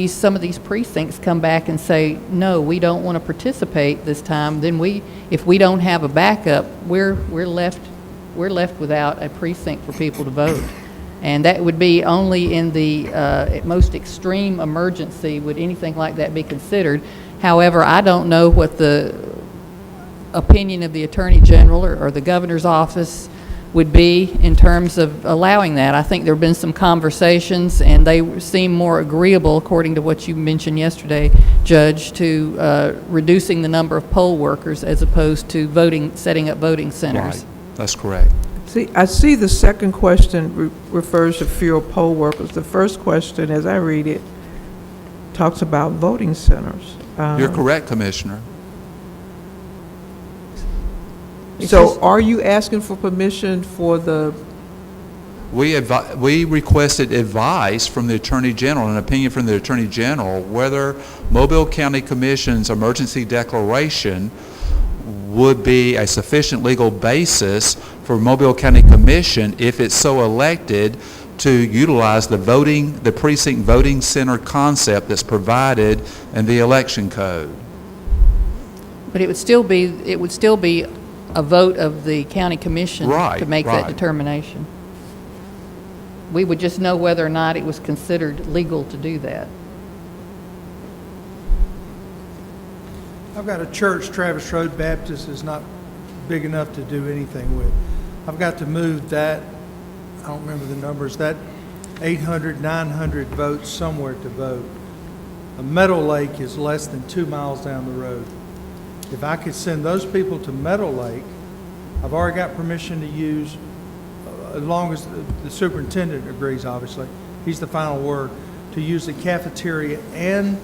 some of these precincts come back and say, no, we don't want to participate this time, then if we don't have a backup, we're left without a precinct for people to vote. And that would be only in the most extreme emergency would anything like that be considered. However, I don't know what the opinion of the Attorney General or the Governor's office would be in terms of allowing that. I think there have been some conversations, and they seem more agreeable, according to what you mentioned yesterday, Judge, to reducing the number of poll workers as opposed to setting up voting centers. Right, that's correct. See, I see the second question refers to fewer poll workers. The first question, as I read it, talks about voting centers. You're correct, Commissioner. So are you asking for permission for the, We requested advice from the Attorney General, an opinion from the Attorney General, whether Mobile County Commission's emergency declaration would be a sufficient legal basis for Mobile County Commission, if it's so elected, to utilize the precinct voting center concept that's provided in the election code. But it would still be a vote of the county commission Right, to make that right. determination. We would just know whether or not it was considered legal to do that. I've got a church, Travis Road Baptist, is not big enough to do anything with. I've got to move that, I don't remember the numbers, that 800, 900 votes somewhere to vote. A Meadow Lake is less than 2 miles down the road. If I could send those people to Meadow Lake, I've already got permission to use, as long as the superintendent agrees, obviously, he's the final word, to use the cafeteria and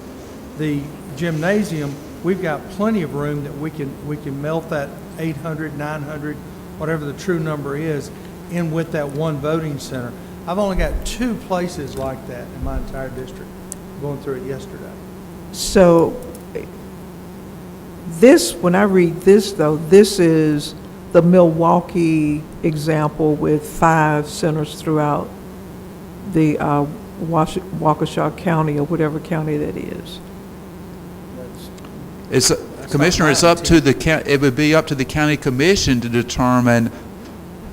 the gymnasium, we've got plenty of room that we can melt that 800, 900, whatever the true number is, in with that one voting center. I've only got 2 places like that in my entire district, going through it yesterday. So this, when I read this, though, this is the Milwaukee example with 5 centers throughout the Waukesha County, or whatever county that is. It's, Commissioner, it's up to it would be up to the county commission to determine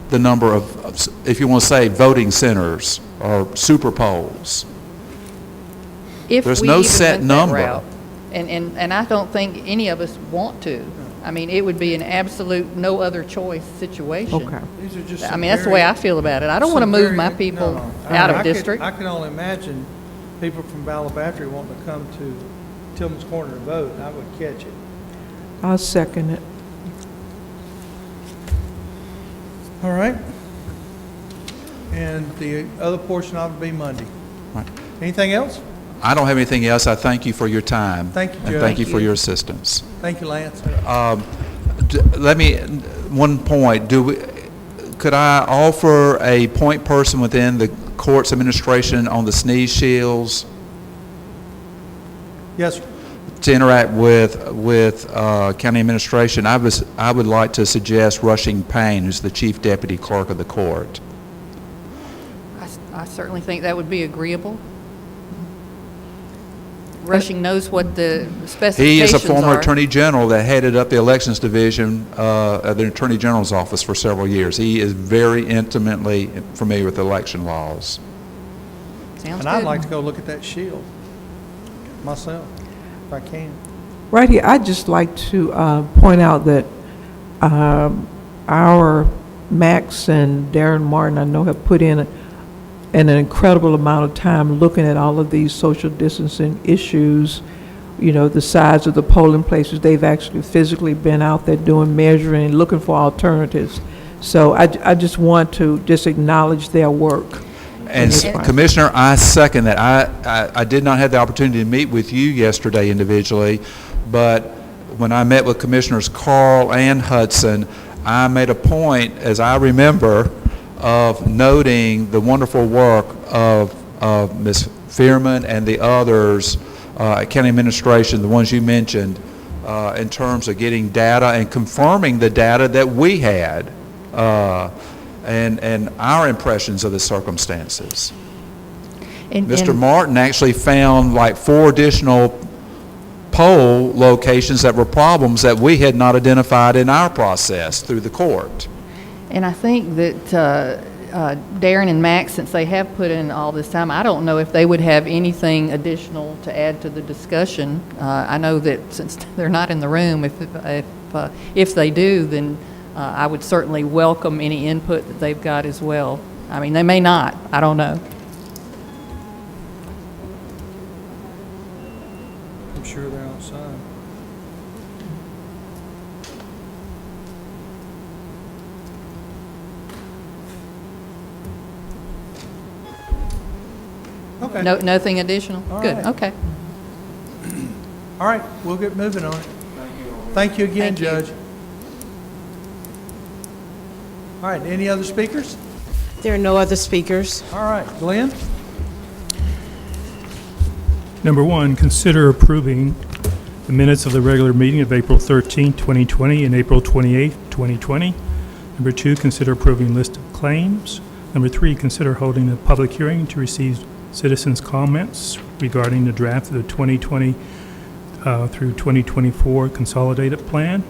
the number of, if you want to say, voting centers or super polls. If There's we no even set went that number. route. And I don't think any of us want to. I mean, it would be an absolute no other choice situation. Okay. These are just I some mean, that's the way very- I feel about it. I don't want to some move very- my people no, no. out I of could- district. I can only imagine people from Ballabhatchery wanting to come to Tillman's Corner and vote, and I would catch it. I'll second it. All right. And the other portion of it will be Monday. Right. Anything else? I don't have anything else. I thank you for your time. Thank you, And Judge. thank you for your assistance. Thank you, Lance. Let me, one point, could I offer a point person within the court's administration on the sneeze shields Yes, sir. to interact with county administration? I would like to suggest Rushing Payne, who's the chief deputy clerk of the court. I certainly think that would be agreeable. Rushing knows what the specifications are. He is a former attorney general that headed up the elections division of the attorney general's office for several years. He is very intimately familiar with election laws. Sounds And I'd good. like to go look at that shield myself, if I can. Right here, I'd just like to point out that our Max and Darren Martin, I know, have put in an incredible amount of time looking at all of these social distancing issues, you know, the size of the polling places. They've actually physically been out there doing measuring, looking for alternatives. So I just want to just acknowledge their work. And Yes, ma'am. Commissioner, I second that. I did not have the opportunity to meet with you yesterday individually, but when I met with Commissioners Carl and Hudson, I made a point, as I remember, of noting the wonderful work of Ms. Fearman and the others at county administration, the ones you mentioned, in terms of getting data and confirming the data that we had, and our impressions of the circumstances. Mr. Martin actually found like 4 additional poll locations that were problems that we had not identified in our process through the court. And I think that Darren and Max, since they have put in all this time, I don't know if they would have anything additional to add to the discussion. I know that since they're not in the room, if they do, then I would certainly welcome any input that they've got as well. I mean, they may not. I don't know. I'm sure they're outside. Okay. No, nothing additional? All Good, right. okay. All right, we'll get moving on it. Thank you again, Thank you. Judge. All right, any other speakers? There are no other speakers. All right, Glenn? Number 1, consider approving the minutes of the regular meeting of April 13, 2020, and April 28, 2020. Number 2, consider approving list of claims. Number 3, consider holding a public hearing to receive citizens' comments regarding the draft of the 2020 through 2024 consolidated plan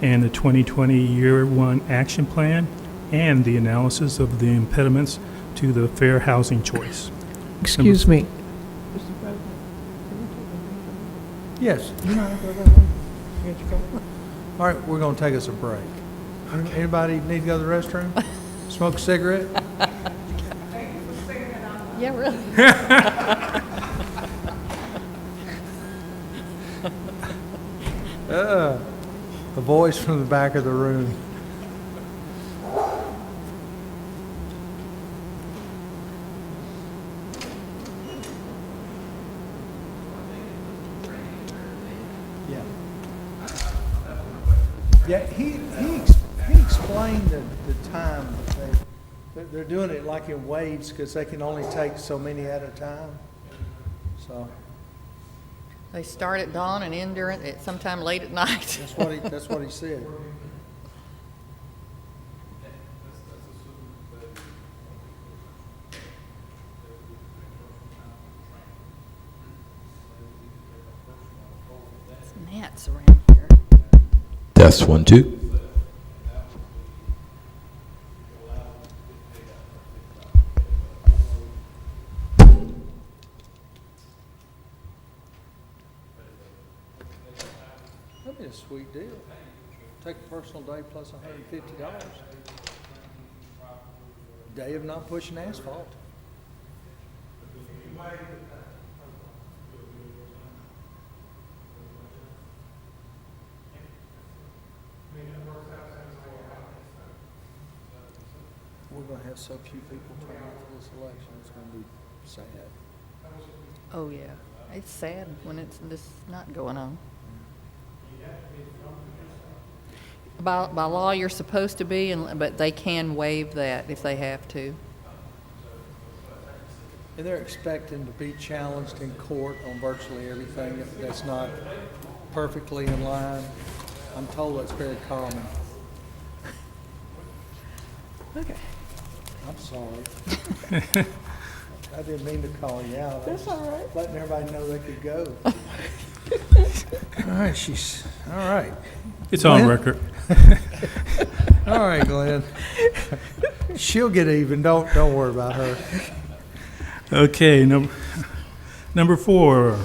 and the 2020 Year 1 action plan and the analysis of the impediments to the fair housing choice. Excuse me. Yes. All right, we're going to take us a break. Anybody need to go to the restroom? Smoke a cigarette? Yeah, really. A voice from the back of the room. Yeah, he explained the time that they're doing it like in waves because they can only take so many at a time. So They start at dawn and end during, at sometime late at night. that's what he said. There's gnats around here. Test 1, 2. That'd be a sweet deal. Take a personal day plus $150. Day of not pushing asphalt. We're gonna have so few people turn out for this election, it's gonna be sad. Oh, yeah. It's sad when it's this not going on. By law, you're supposed to be, but they can waive that if they have to. And they're expecting to be challenged in court on virtually everything that's not perfectly in line. I'm told that's very common. Okay. I'm sorry. I didn't mean to call you out. That's all right. Letting everybody know they could go. All right, all right. It's on Glenn? record. All right, Glenn. She'll get even. Don't worry about her. Okay, number 4,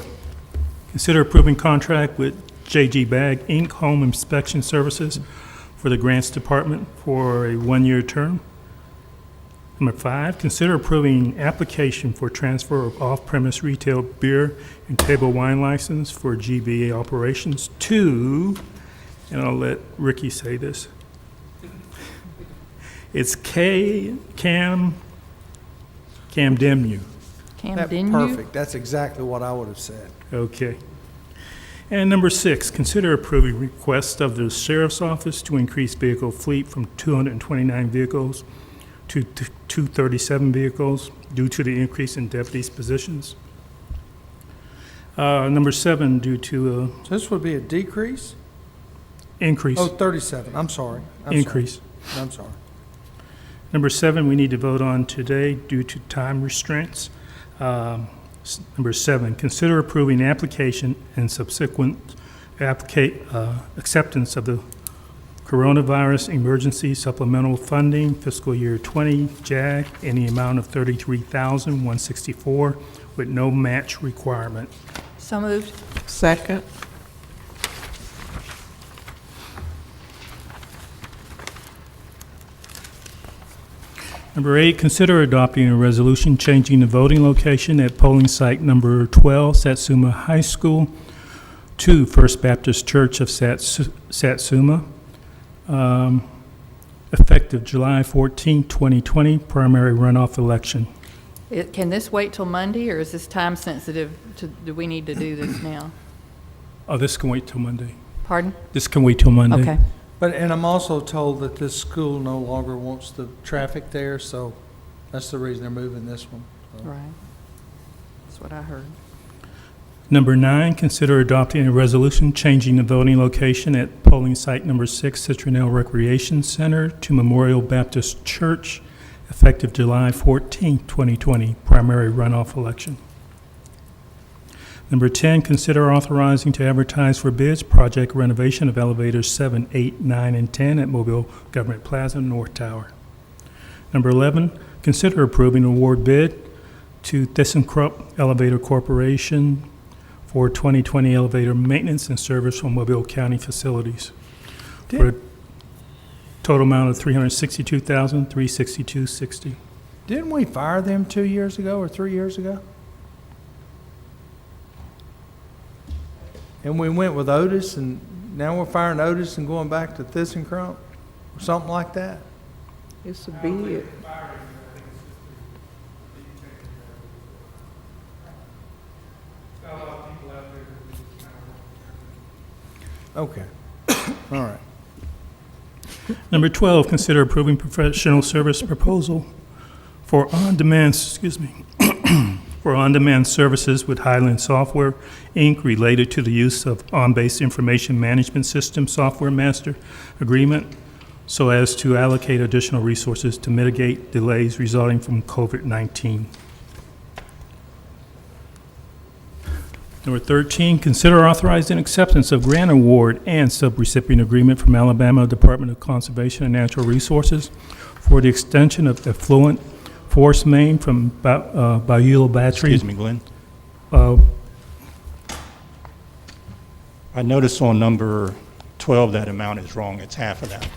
consider approving contract with JG Bag Inc. Home Inspection Services for the Grants Department for a 1-year term. Number 5, consider approving application for transfer of off-premise retail beer and table wine license for GBA operations to, and I'll let Ricky say this. It's Camden. Perfect. That's exactly what I would have said. Okay. And number 6, consider approving request of the Sheriff's Office to increase vehicle fleet from 229 vehicles to 237 vehicles due to the increase in deputies' positions. Number 7, due to So this would be a decrease? increase. Oh, 37. I'm sorry. Increase. I'm sorry. Number 7, we need to vote on today due to time restraints. Number 7, consider approving application and subsequent acceptance of the Coronavirus Emergency Supplemental Funding Fiscal Year 20 JAG in the amount of $33,164 with no match requirement. So moved. Second. Number 8, consider adopting a resolution changing the voting location at polling site number 12, Satsuma High School, to First Baptist Church of Satsuma, effective July 14, 2020, primary runoff election. Can this wait till Monday, or is this time sensitive? Do we need to do this now? Oh, this can wait till Monday. Pardon? This can wait till Monday. Okay. And I'm also told that this school no longer wants the traffic there, so that's the reason they're moving this one. So. Right. That's what I heard. Number 9, consider adopting a resolution changing the voting location at polling site number 6, Citronelle Recreation Center, to Memorial Baptist Church, effective July 14, 2020, primary runoff election. Number 10, consider authorizing to advertise for bids project renovation of elevators 7, 8, 9, and 10 at Mobile Government Plaza, North Tower. Number 11, consider approving award bid to ThyssenKrupp Elevator Corporation for 2020 elevator maintenance and service from Mobile County facilities for a total amount of $362,362.60. Didn't we fire them 2 years ago or 3 years ago? And we went with Otis, and now we're firing Otis and going back to ThyssenKrupp, or something like that? It's a bid. Okay. All right. Number 12, consider approving professional service proposal for on-demand, for on-demand services with Highland Software, Inc., related to the use of on-base information management system software master agreement, so as to allocate additional resources to mitigate delays resulting from COVID-19. Number 13, consider authorizing acceptance of grant award and subrecipient agreement from Alabama Department of Conservation and Natural Resources for the extension of effluent force main from Beulah Battery. Excuse me, Glenn. I noticed on number 12 that amount is wrong. It's half of that.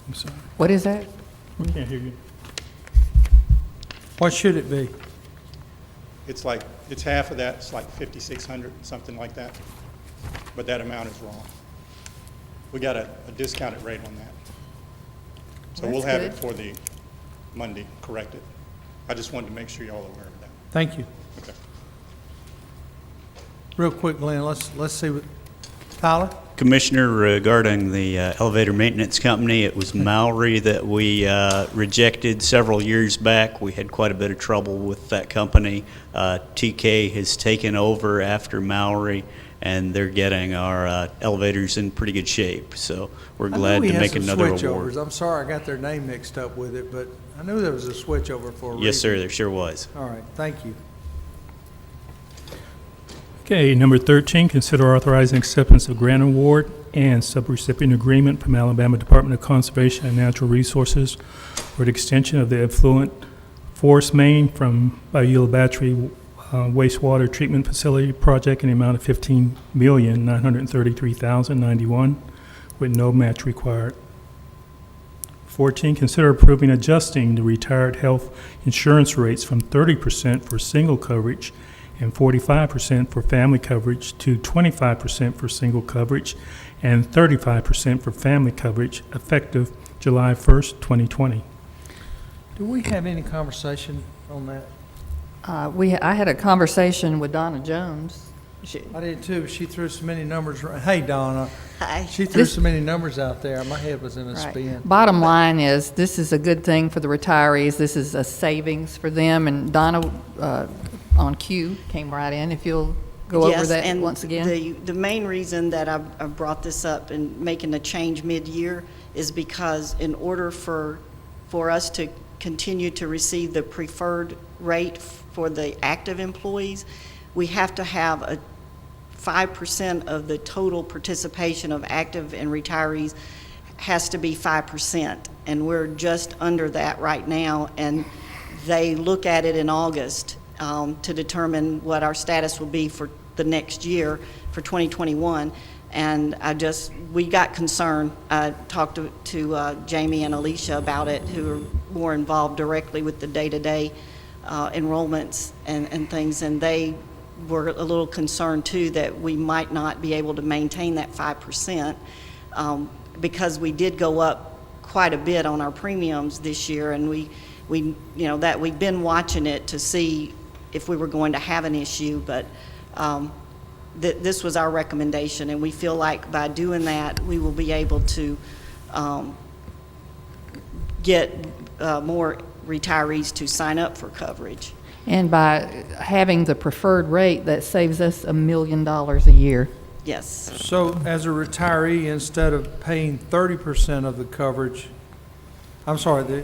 I'm sorry, What is that? I can't hear you. What should it be? It's half of that. It's like 5,600, something like that. But that amount is wrong. We got a discounted rate on that. So we'll That's have it good. for the Monday corrected. I just wanted to make sure y'all are aware of that. Thank you. Okay. Real quick, Glenn, let's see what, Tyler? Commissioner, regarding the elevator maintenance company, it was Maori that we rejected several years back. We had quite a bit of trouble with that company. TK has taken over after Maori, and they're getting our elevators in pretty good shape. So we're glad to make another award. I'm sorry I got their name mixed up with it, but I knew there was a switchover for a reason. Yes, sir, there sure was. All right, thank you. Okay, number 13, consider authorizing acceptance of grant award and subrecipient agreement from Alabama Department of Conservation and Natural Resources for the extension of the effluent force main from Beulah Battery wastewater treatment facility project in the amount of $15,933,091 with no match required. 14, consider approving adjusting the retired health insurance rates from 30% for single coverage and 45% for family coverage to 25% for single coverage and 35% for family coverage effective July 1st, 2020. Do we have any conversation on that? I had a conversation with Donna Jones. I did too, but she threw so many numbers. Hey, Donna. Hi. She threw so many numbers out there. My head was in a Right. spin. Bottom line is, this is a good thing for the retirees. This is a savings for them. And Donna, on cue, came right in. If you'll go over Yes, that and once again. The main reason that I brought this up and making a change mid-year is because in order for us to continue to receive the preferred rate for the active employees, we have to have a 5% of the total participation of active and retirees has to be 5%, and we're just under that right now, and they look at it in August to determine what our status will be for the next year, for 2021, and we got concerned. I talked to Jamie and Alicia about it, who are more involved directly with the day-to-day enrollments and things, and they were a little concerned too that we might not be able to maintain that 5% because we did go up quite a bit on our premiums this year, and we that we've been watching it to see if we were going to have an issue, but this was our recommendation, and we feel like by doing that we will be able to get more retirees to sign up for coverage. And by having the preferred rate, that saves us $1 million a year. Yes. So as a retiree, instead of paying 30% of the coverage, as a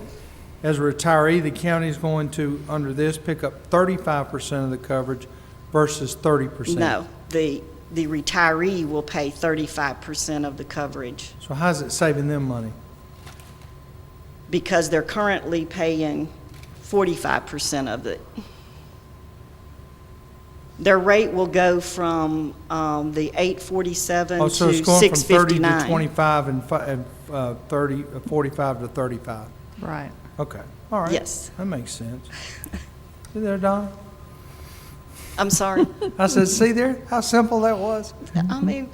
retiree, the county's going to, under this, pick up 35% of the coverage versus 30%? No, the retiree will pay 35% of the coverage So how's it saving them money? because they're currently paying 45% of it. Their rate will go from the $847 Oh, so to it's going from 30 to $659. 25 and 30, 45 to 35? Right. Okay, all right. Yes. That makes sense. See there, Don? I'm sorry. I said, see there, how simple that was? I mean,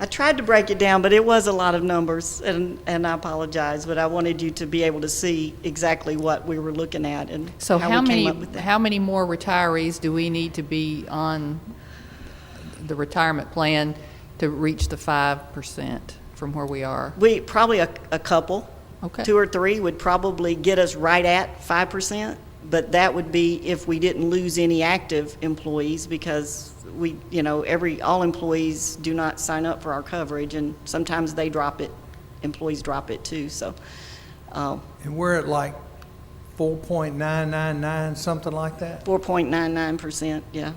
I tried to break it down, but it was a lot of numbers, and I apologize, but I wanted you to be able to see exactly what we were looking at and So how we came up with that. how many more retirees do we need to be on the retirement plan to reach the 5%? from where we are? We, probably a couple. Okay. 2 or 3 would probably get us right at 5%, but that would be if we didn't lose any active employees, because we, all employees do not sign up for our coverage, and sometimes they drop it, employees drop it too, so. And we're at like 4.999, something like that? 4.99%, yeah.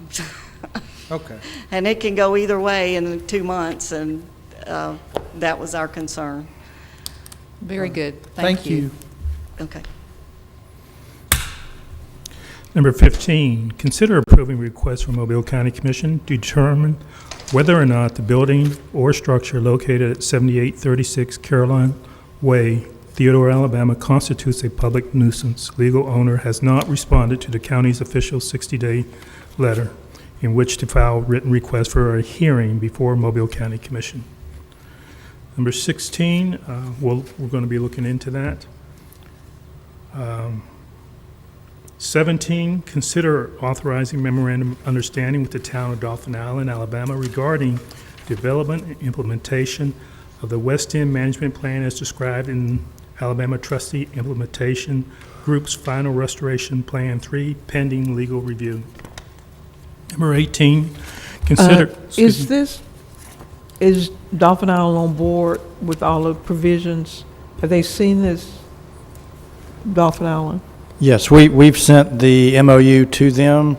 Okay. And it can go either way in 2 months, and that was our concern. Very good. Thank you. Okay. Number 15, consider approving request from Mobile County Commission to determine whether or not the building or structure located at 7836 Caroline Way, Theodore, Alabama, constitutes a public nuisance. Legal owner has not responded to the county's official 60-day letter in which to file written request for a hearing before Mobile County Commission. Number 16, we're going to be looking into that. 17, consider authorizing memorandum of understanding with the town of Dauphin Island, Alabama regarding development and implementation of the West End Management Plan as described in Alabama Trustee Implementation Group's Final Restoration Plan 3 pending legal review. Number 18, consider... Is Dauphin Island on board with all the provisions? Have they seen this, Dauphin Island? Yes, we've sent the MOU to them,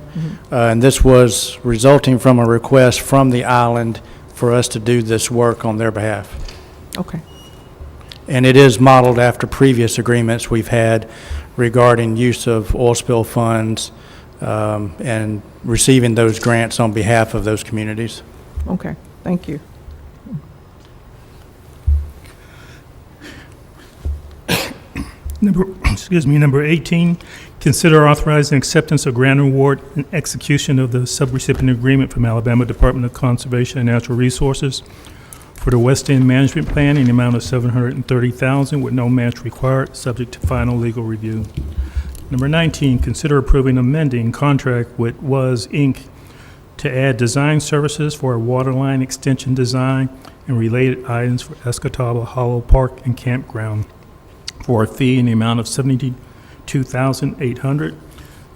and this was resulting from a request from the island for us to do this work on their behalf. Okay. And it is modeled after previous agreements we've had regarding use of oil spill funds and receiving those grants on behalf of those communities. Okay, thank you. Number 18, consider authorizing acceptance of grant award and execution of the subrecipient agreement from Alabama Department of Conservation and Natural Resources for the West End Management Plan in the amount of $730,000 with no match required, subject to final legal review. Number 19, consider approving amending contract with Was Inc. to add design services for a water line extension design and related items for Escatawba Hollow Park and Campground for a fee in the amount of $72,800.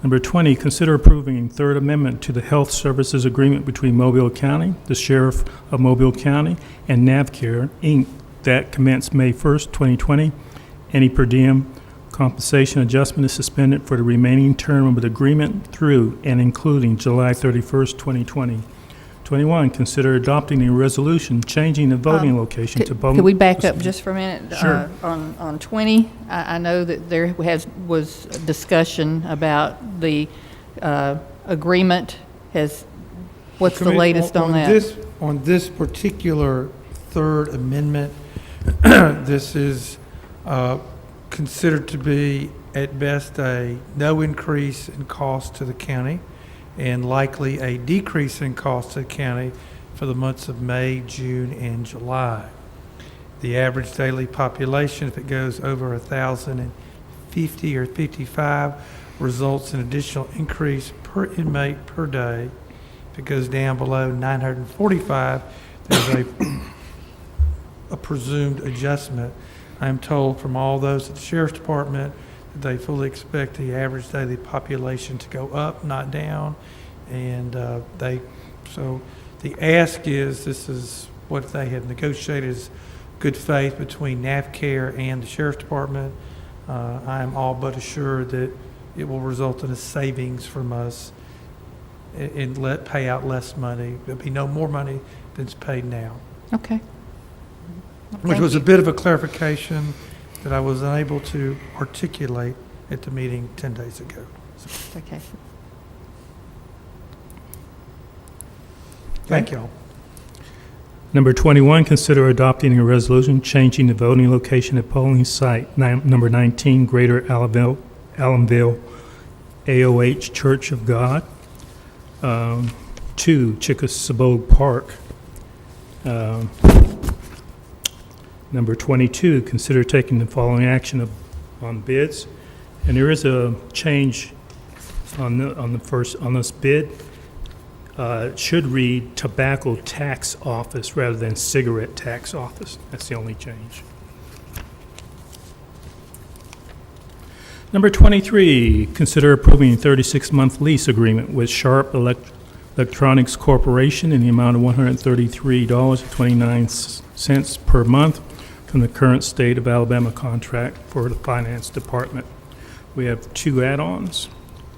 Number 20, consider approving Third Amendment to the Health Services Agreement between Mobile County, the Sheriff of Mobile County, and NavCare, Inc. that commenced May 1st, 2020. Any per diem compensation adjustment is suspended for the remaining term of the agreement through and including July 31st, 2020. 21, consider adopting a resolution changing the voting location to... Could we back up just for a minute? Sure. On 20, I know that there was discussion about the agreement. What's the latest on that? On this particular Third Amendment, this is considered to be at best a no increase in cost to the county, and likely a decrease in cost to the county for the months of May, June, and July. The average daily population, if it goes over 1,050 or 55, results in additional increase per inmate per day. If it goes down below 945, there's a presumed adjustment. I am told from all those at the Sheriff's Department they fully expect the average daily population to go up, not down, and so the ask is, this is what they have negotiated, is good faith between NavCare and the Sheriff's Department. I am all but assured that it will result in a savings from us and pay out less money. There'll be no more money than's paid now. Okay. Which was a bit of a clarification that I was unable to articulate at the meeting 10 days ago. Okay. Thank y'all. Number 21, consider adopting a resolution changing the voting location at polling site number 19, Greater Allenville AOH Church of God, to Chickasaw Park. Number 22, consider taking the following action on bids. And there is a change on this bid. It should read tobacco tax office rather than cigarette tax office. That's the only change. Number 23, consider approving a 36-month lease agreement with Sharp Electronics Corporation in the amount of $133.29 per month from the current state of Alabama contract for the Finance Department. We have two add-ons.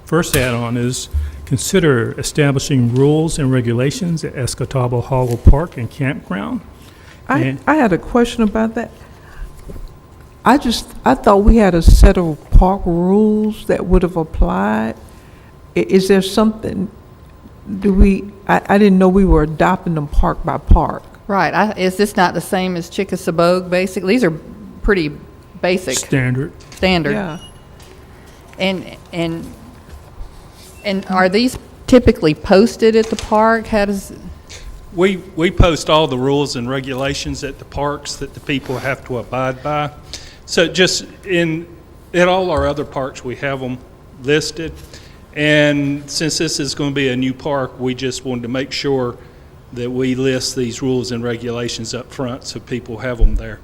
First add-on is consider establishing rules and regulations at Escataba Hollow Park and Campground. I had a question about that. I thought we had a set of park rules that would have applied. Is there something, I didn't know we were adopting them park by park. Right. Is this not the same as Chickasabogue, basically? These are pretty basic. Standard. Yeah. And are these typically posted at the park? How does... We post all the rules and regulations at the parks that the people have to abide by. So just at all our other parks, we have them listed. And since this is going to be a new park, we just wanted to make sure that we list these rules and regulations up front so people have them there.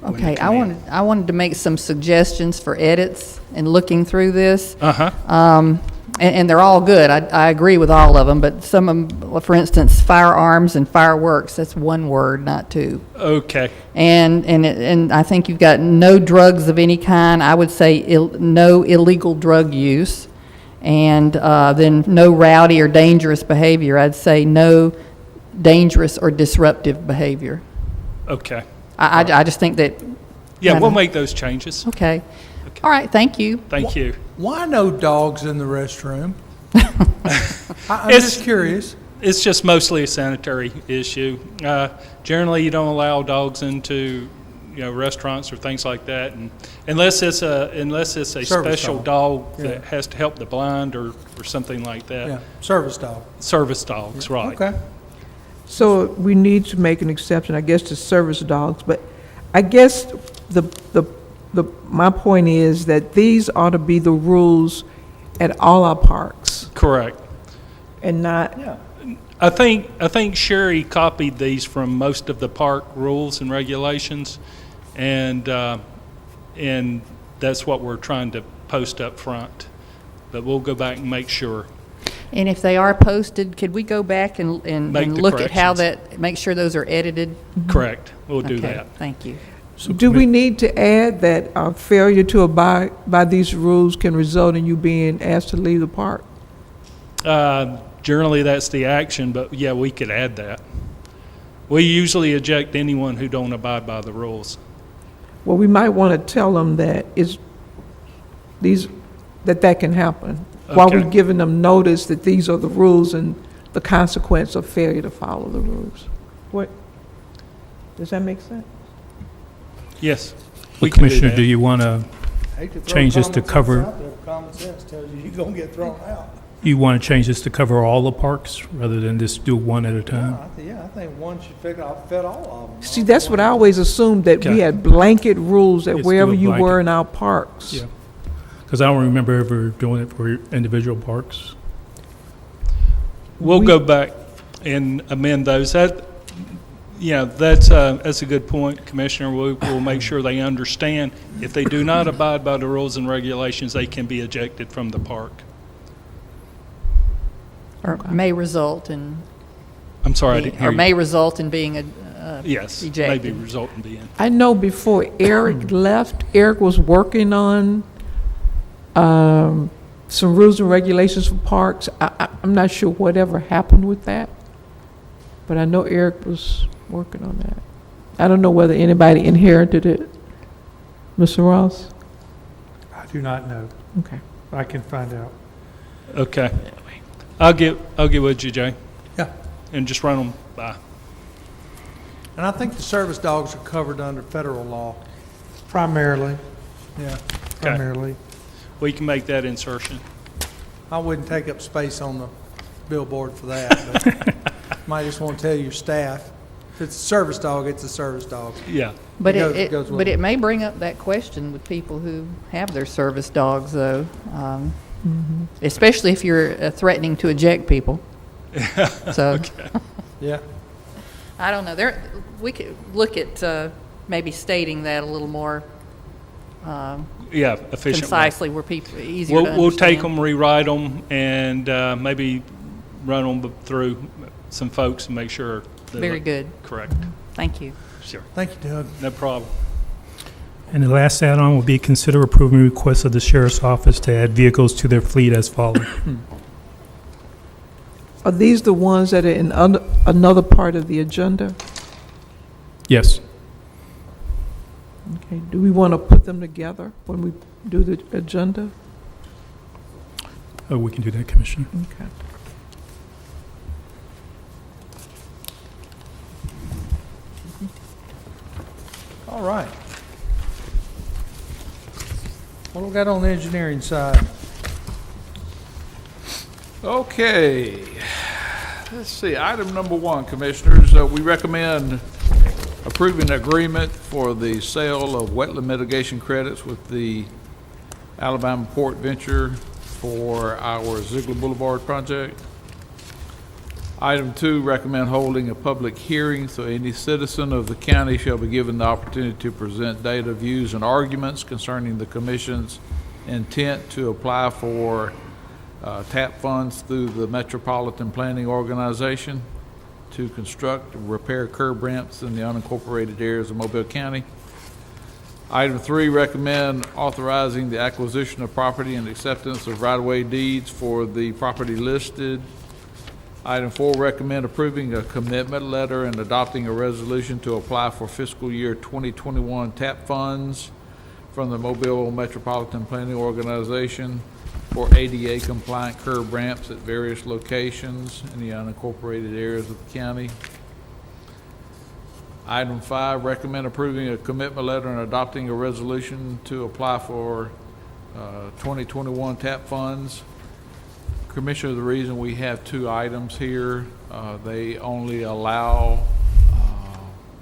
Okay, I wanted to make some suggestions for edits in looking through this. And they're all good. I agree with all of them, but some of them, for instance, firearms and fireworks, that's one word, not two. Okay. And I think you've got no drugs of any kind. I would say no illegal drug use. And then no rowdy or dangerous behavior. I'd say no dangerous or disruptive behavior. Okay. I just think that... Yeah, we'll make those changes. Okay. All right, thank you. Thank you. Why no dogs in the restroom? I'm just curious. It's just mostly a sanitary issue. Generally, you don't allow dogs into, restaurants or things like that, and unless it's a special dog that has to help the blind or something like that. Yeah, service dog. Service dogs, right? Okay. So we need to make an exception, I guess, to service dogs, but I guess my point is that these ought to be the rules at all our parks. Correct. And not... Yeah. I think Sherry copied these from most of the park rules and regulations, and that's what we're trying to post up front. But we'll go back and make sure. And if they are posted, could we go back and look at how make sure those are edited? Correct. We'll do Okay, that. thank you. So do we need to add that our failure to abide by these rules can result in you being asked to leave the park? Generally, that's the action, but yeah, we could add that. We usually eject anyone who don't abide by the rules. Well, we might want to tell them that that can happen, while we're giving them notice that these are the rules and the consequence of failure to follow the rules. What? Does that make sense? Yes. Commissioner, do you want to change this to cover? Common sense tells you you're going to get thrown out. You want to change this to cover all the parks rather than just do one at a time? I think one should fit all of them. See, that's what I always assumed, that we had blanket rules that Just wherever do a you blanket. were in our parks. Yeah. Because I don't remember ever doing it for individual parks. We'll go back and amend those. That's a good point, Commissioner. We'll make sure they understand if they do not abide by the rules and regulations, they can be ejected from the park. Or may result in... I'm sorry, I didn't hear Or you. may result in being Yes, ejected. maybe result in being. I know before Eric left, Eric was working on some rules and regulations for parks. I'm not sure whatever happened with that, but I know Eric was working on that. I don't know whether anybody inherited it. Mr. Ross? I do not know. Okay. I can find out. Okay. I'll get with you, Jay. Yeah. And just run them by. And I think the service dogs are covered under federal law. Primarily, Yeah. primarily. We can make that insertion. I wouldn't take up space on the billboard for that, but might just want to tell your staff, if it's a service dog, it's a service dog. Yeah. But goes with it may bring up that question with people who have their service dogs, though, especially if you're threatening to eject people. So, Yeah. I don't know, we could look at maybe stating that a little more Yeah, efficiently. concisely where people, easier to understand. We'll take them, rewrite them, and maybe run them through some folks and make sure. they Very look good. Correct. Thank you. Sure. Thank you, Doug. No problem. And the last add-on will be consider approving requests of the Sheriff's Office to add vehicles to their fleet as follows. Are these the ones that are in another part of the agenda? Yes. Okay, do we want to put them together when we do the agenda? Oh, we can do that, Commissioner. Okay. All right. What do we got on the engineering side? Okay, let's see, item number 1, Commissioners, we recommend approving an agreement for the sale of wetland mitigation credits with the Alabama Port Venture for our Ziegler Boulevard project. Item 2, recommend holding a public hearing so any citizen of the county shall be given the opportunity to present data, views, and arguments concerning the Commission's intent to apply for TAP funds through the Metropolitan Planning Organization to construct and repair curb ramps in the unincorporated areas of Mobile County. Item 3, recommend authorizing the acquisition of property and acceptance of right-of-way deeds for the property listed. Item 4, recommend approving a commitment letter and adopting a resolution to apply for fiscal year 2021 TAP funds from the Mobile Metropolitan Planning Organization for ADA compliant curb ramps at various locations in the unincorporated areas of the county. Item 5, recommend approving a commitment letter and adopting a resolution to apply for 2021 TAP funds. Commissioner, the reason we have 2 items here, they only allow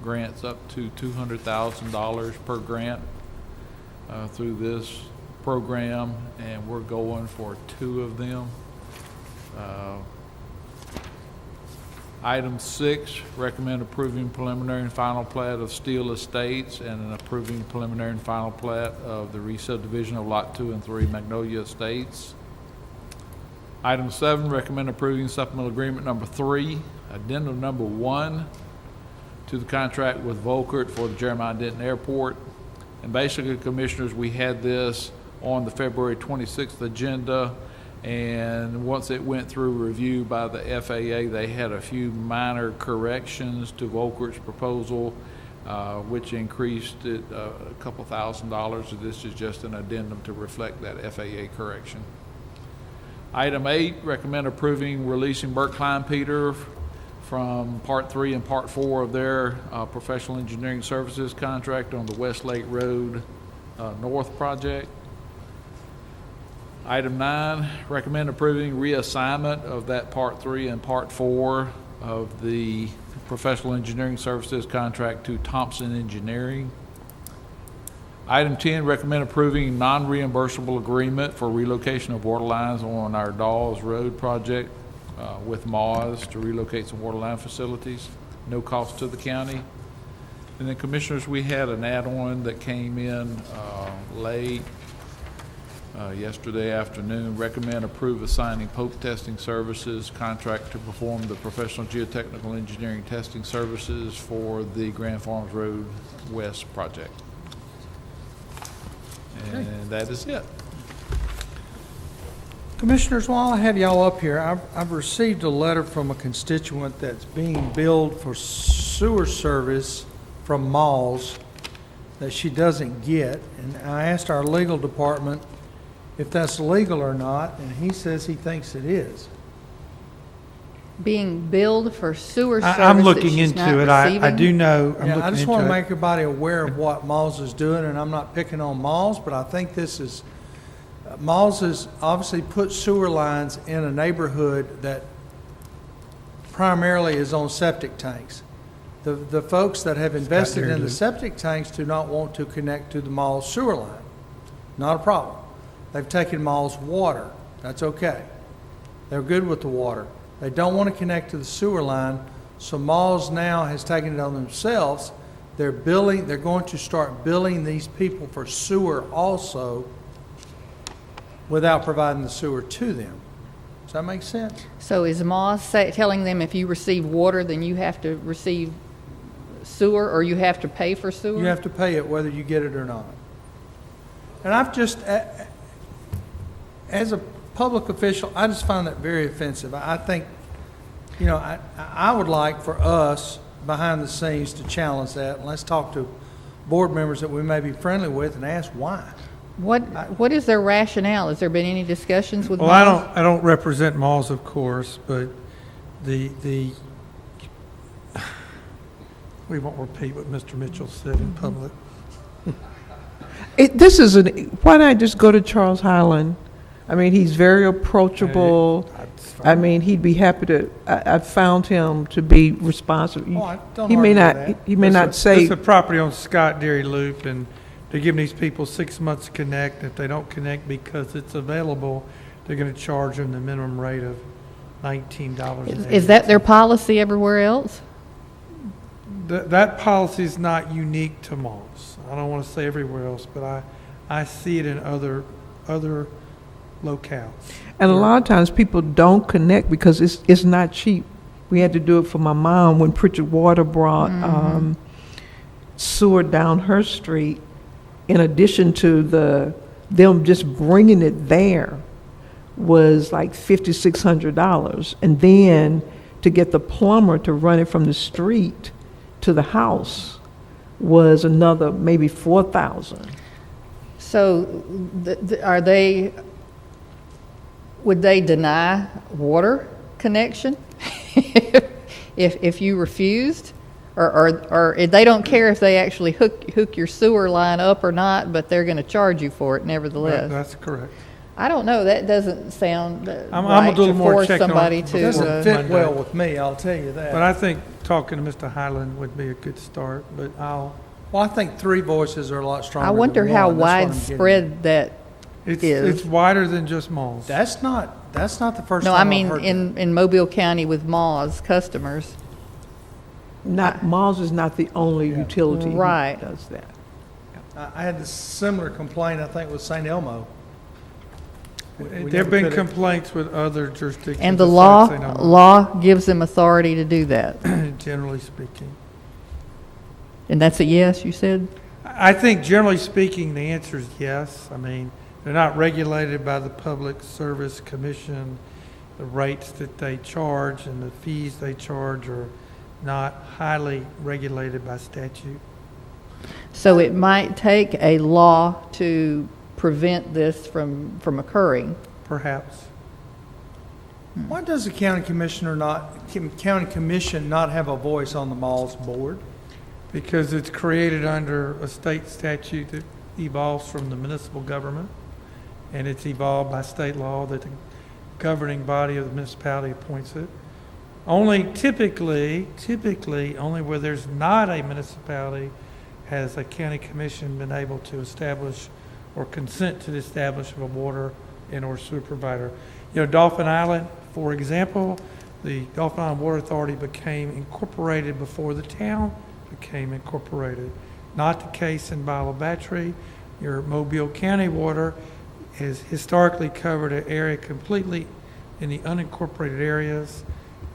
grants up to $200,000 per grant through this program, and we're going for 2 of them. Item 6, recommend approving preliminary and final plat of Steel Estates and approving preliminary and final plat of the re-subdivision of Lot 2 and 3 Magnolia Estates. Item 7, recommend approving supplemental agreement number 3, addendum number 1 to the contract with Volkert for the Jeremiah Denton Airport. And basically, Commissioners, we had this on the February 26th agenda, and once it went through review by the FAA, they had a few minor corrections to Volkert's proposal, which increased it a couple $1,000. This is just an addendum to reflect that FAA correction. Item 8, recommend approving releasing Burt Kleinpeter from Part 3 and Part 4 of their professional engineering services contract on the Westlake Road North project. Item 9, recommend approving reassignment of that Part 3 and Part 4 of the professional engineering services contract to Thompson Engineering. Item 10, recommend approving non-reimbursable agreement for relocation of water lines on our Dawes Road project with Moz to relocate some water line facilities, no cost to the county. And then, Commissioners, we had an add-on that came in late yesterday afternoon. Recommend approve assigning Pope Testing Services contract to perform the professional geotechnical engineering testing services for the Grand Farms Road West project. And that is it. Commissioners, while I have y'all up here, I've received a letter from a constituent that's being billed for sewer service from Malls that she doesn't get. And I asked our legal department if that's legal or not, and he says he thinks it is. Being billed for sewer service I'm that looking she's not into it. I receiving? do know. I'm Yeah, looking I just into want to it. make everybody aware of what Malls is doing, and I'm not picking on Malls, but I think this is, Malls has obviously put sewer lines in a neighborhood that primarily is on septic tanks. The folks that have invested in the septic tanks do not want to connect to the Mall's sewer line. Not a problem. They've taken Mall's water. That's okay. They're good with the water. They don't want to connect to the sewer line, so Moss now has taken it on themselves. They're going to start billing these people for sewer also without providing the sewer to them. Does that make sense? So is Moss telling them if you receive water, then you have to receive sewer, or you have to pay for sewer? You have to pay it whether you get it or not. And I've just, as a public official, I just find that very offensive. I think, you know, I would like for us, behind the scenes, to challenge that. And let's talk to board members that we may be friendly with and ask why. What is their rationale? Has there been any discussions with Well, Moss? I don't represent malls, of course, but the we won't repeat what Mr. Mitchell said in public. Why not just go to Charles Highland? I mean, he's very approachable. I mean, he'd be happy to, I found him to be responsive. I don't He may argue not, that. he may not say, It's a property on Scott Dairy Loop, and they're giving these people 6 months to connect. If they don't connect because it's available, they're going to charge them the minimum rate of $19. Is that their policy everywhere else? That policy is not unique to malls. I don't want to say everywhere else, but I see it in other locales. and a lot of times people don't connect because it's not cheap. We had to do it for my mom when Pritchard Water brought sewer down her street. In addition to them just bringing it there was like $5,600. And then to get the plumber to run it from the street to the house was another maybe $4,000. So would they deny water connection if you refused? Or they don't care if they actually hook your sewer line up or not, but they're going to charge you for it nevertheless? That's correct. I don't know, that doesn't sound I'm right a little to more force checking on- somebody It to. doesn't fit well with me, I'll tell you that. But I think talking to Mr. Highland would be a good start, but Well, I think three voices are a lot stronger I than wonder one. how That's what I'm getting at. widespread that is. it's wider than just malls. That's not the first No, time I I've mean, heard that. in Mobile County with Moss customers. Mars is not the only utility Right. who does that. I had a similar complaint, I think, with St. Elmo. We There have never been could- complaints with other jurisdictions. And the besides St. Elmo, law gives them authority to do that. Generally speaking. And that's a yes, you said? I think generally speaking, the answer is yes. I mean, they're not regulated by the Public Service Commission. The rates that they charge and the fees they charge are not highly regulated by statute. So it might take a law to prevent this from occurring. Perhaps. Why does the county commission not have a voice on the malls board? Because it's created under a state statute that evolves from the municipal government, and it's evolved by state law that the governing body of the municipality appoints it. Only typically, only where there's not a municipality has a county commission been able to establish or consent to the establishment of a water and or sewer provider. You know, Dauphin Island, for example, the Dauphin Island Water Authority became incorporated before the town became incorporated. Not the case in Bala Battery. Your Mobile County water has historically covered an area completely in the unincorporated areas,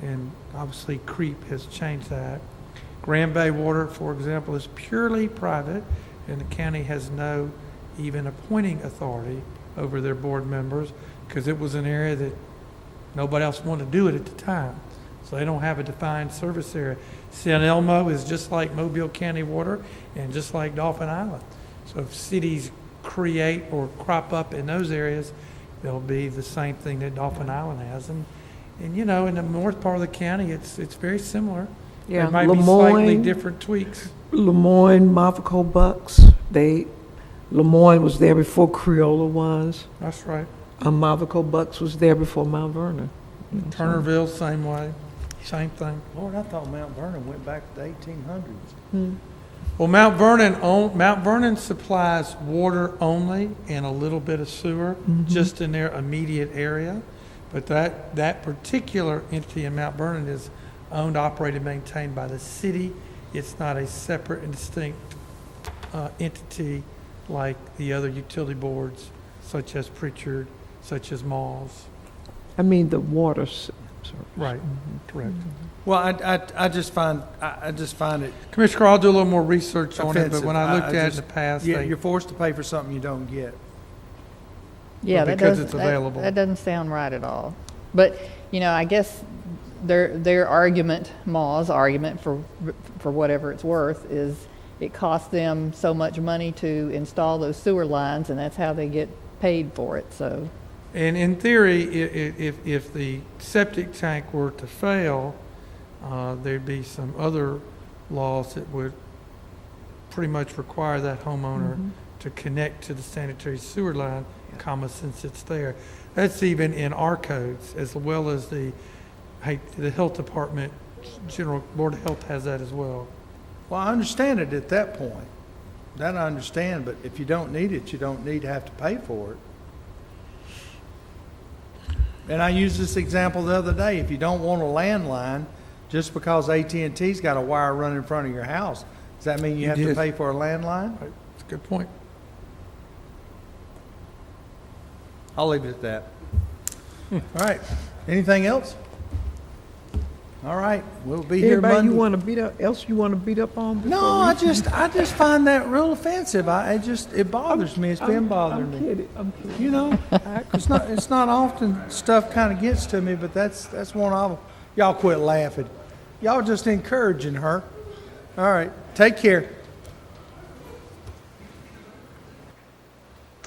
and obviously CREEP has changed that. Grand Bay Water, for example, is purely private, and the county has no even appointing authority over their board members because it was an area that nobody else wanted to do it at the time. So they don't have a defined service area. San Elmo is just like Mobile County Water and just like Dauphin Island. So if cities create or crop up in those areas, they'll be the same thing that Dauphin Island has. And you know, in the north part of the county, it's very similar. Yeah, There might be slightly Lemoyne. different tweaks. Lemoyne, Mavico Bucks, Lemoyne was there before Creola was. That's right. Mavico Bucks was there before Mount Vernon. Turnerville, same way, same thing. Lord, I thought Mount Vernon went back to the 1800s. Well, Mount Vernon supplies water only and a little bit of sewer just in their immediate area. But that particular entity in Mount Vernon is owned, operated, maintained by the city. It's not a separate and distinct entity like the other utility boards, such as Pritchard, such as Malls. I mean, the water service. Right, correct. Well, I just find it Commissioner Carr, I'll do a little more research on it, but offensive. when I looked at it in just- the past, yeah, they- you're forced to pay for something you don't get. Yeah, that because does, it's available. that doesn't sound right at all. But, you know, I guess their argument, Maw's argument for whatever it's worth, is it costs them so much money to install those sewer lines, and that's how they get paid for it, so. And in theory, if the septic tank were to fail, there'd be some other laws that would pretty much require that homeowner to connect to the sanitary sewer line, since it's there. That's even in our codes, as well as the health department, General Board of Health has that as well. Well, I understand it at that point. That I understand, but if you don't need it, you don't need to have to pay for it. And I used this example the other day. If you don't want a landline, just because AT&T's got a wire running in front of your house, does that mean you have to Yes. pay for a landline? That's a good point. I'll leave it at that. All right. Anything else? All right. We'll be here Anybody Monday. you want to beat up, else you want to beat up on? No, I just find that real offensive. It bothers me. It's been bothering me. I'm kidding. You know, it's not often stuff kind of gets to me, but that's one of them. Y'all quit laughing. Y'all just encouraging her. All right. Take care.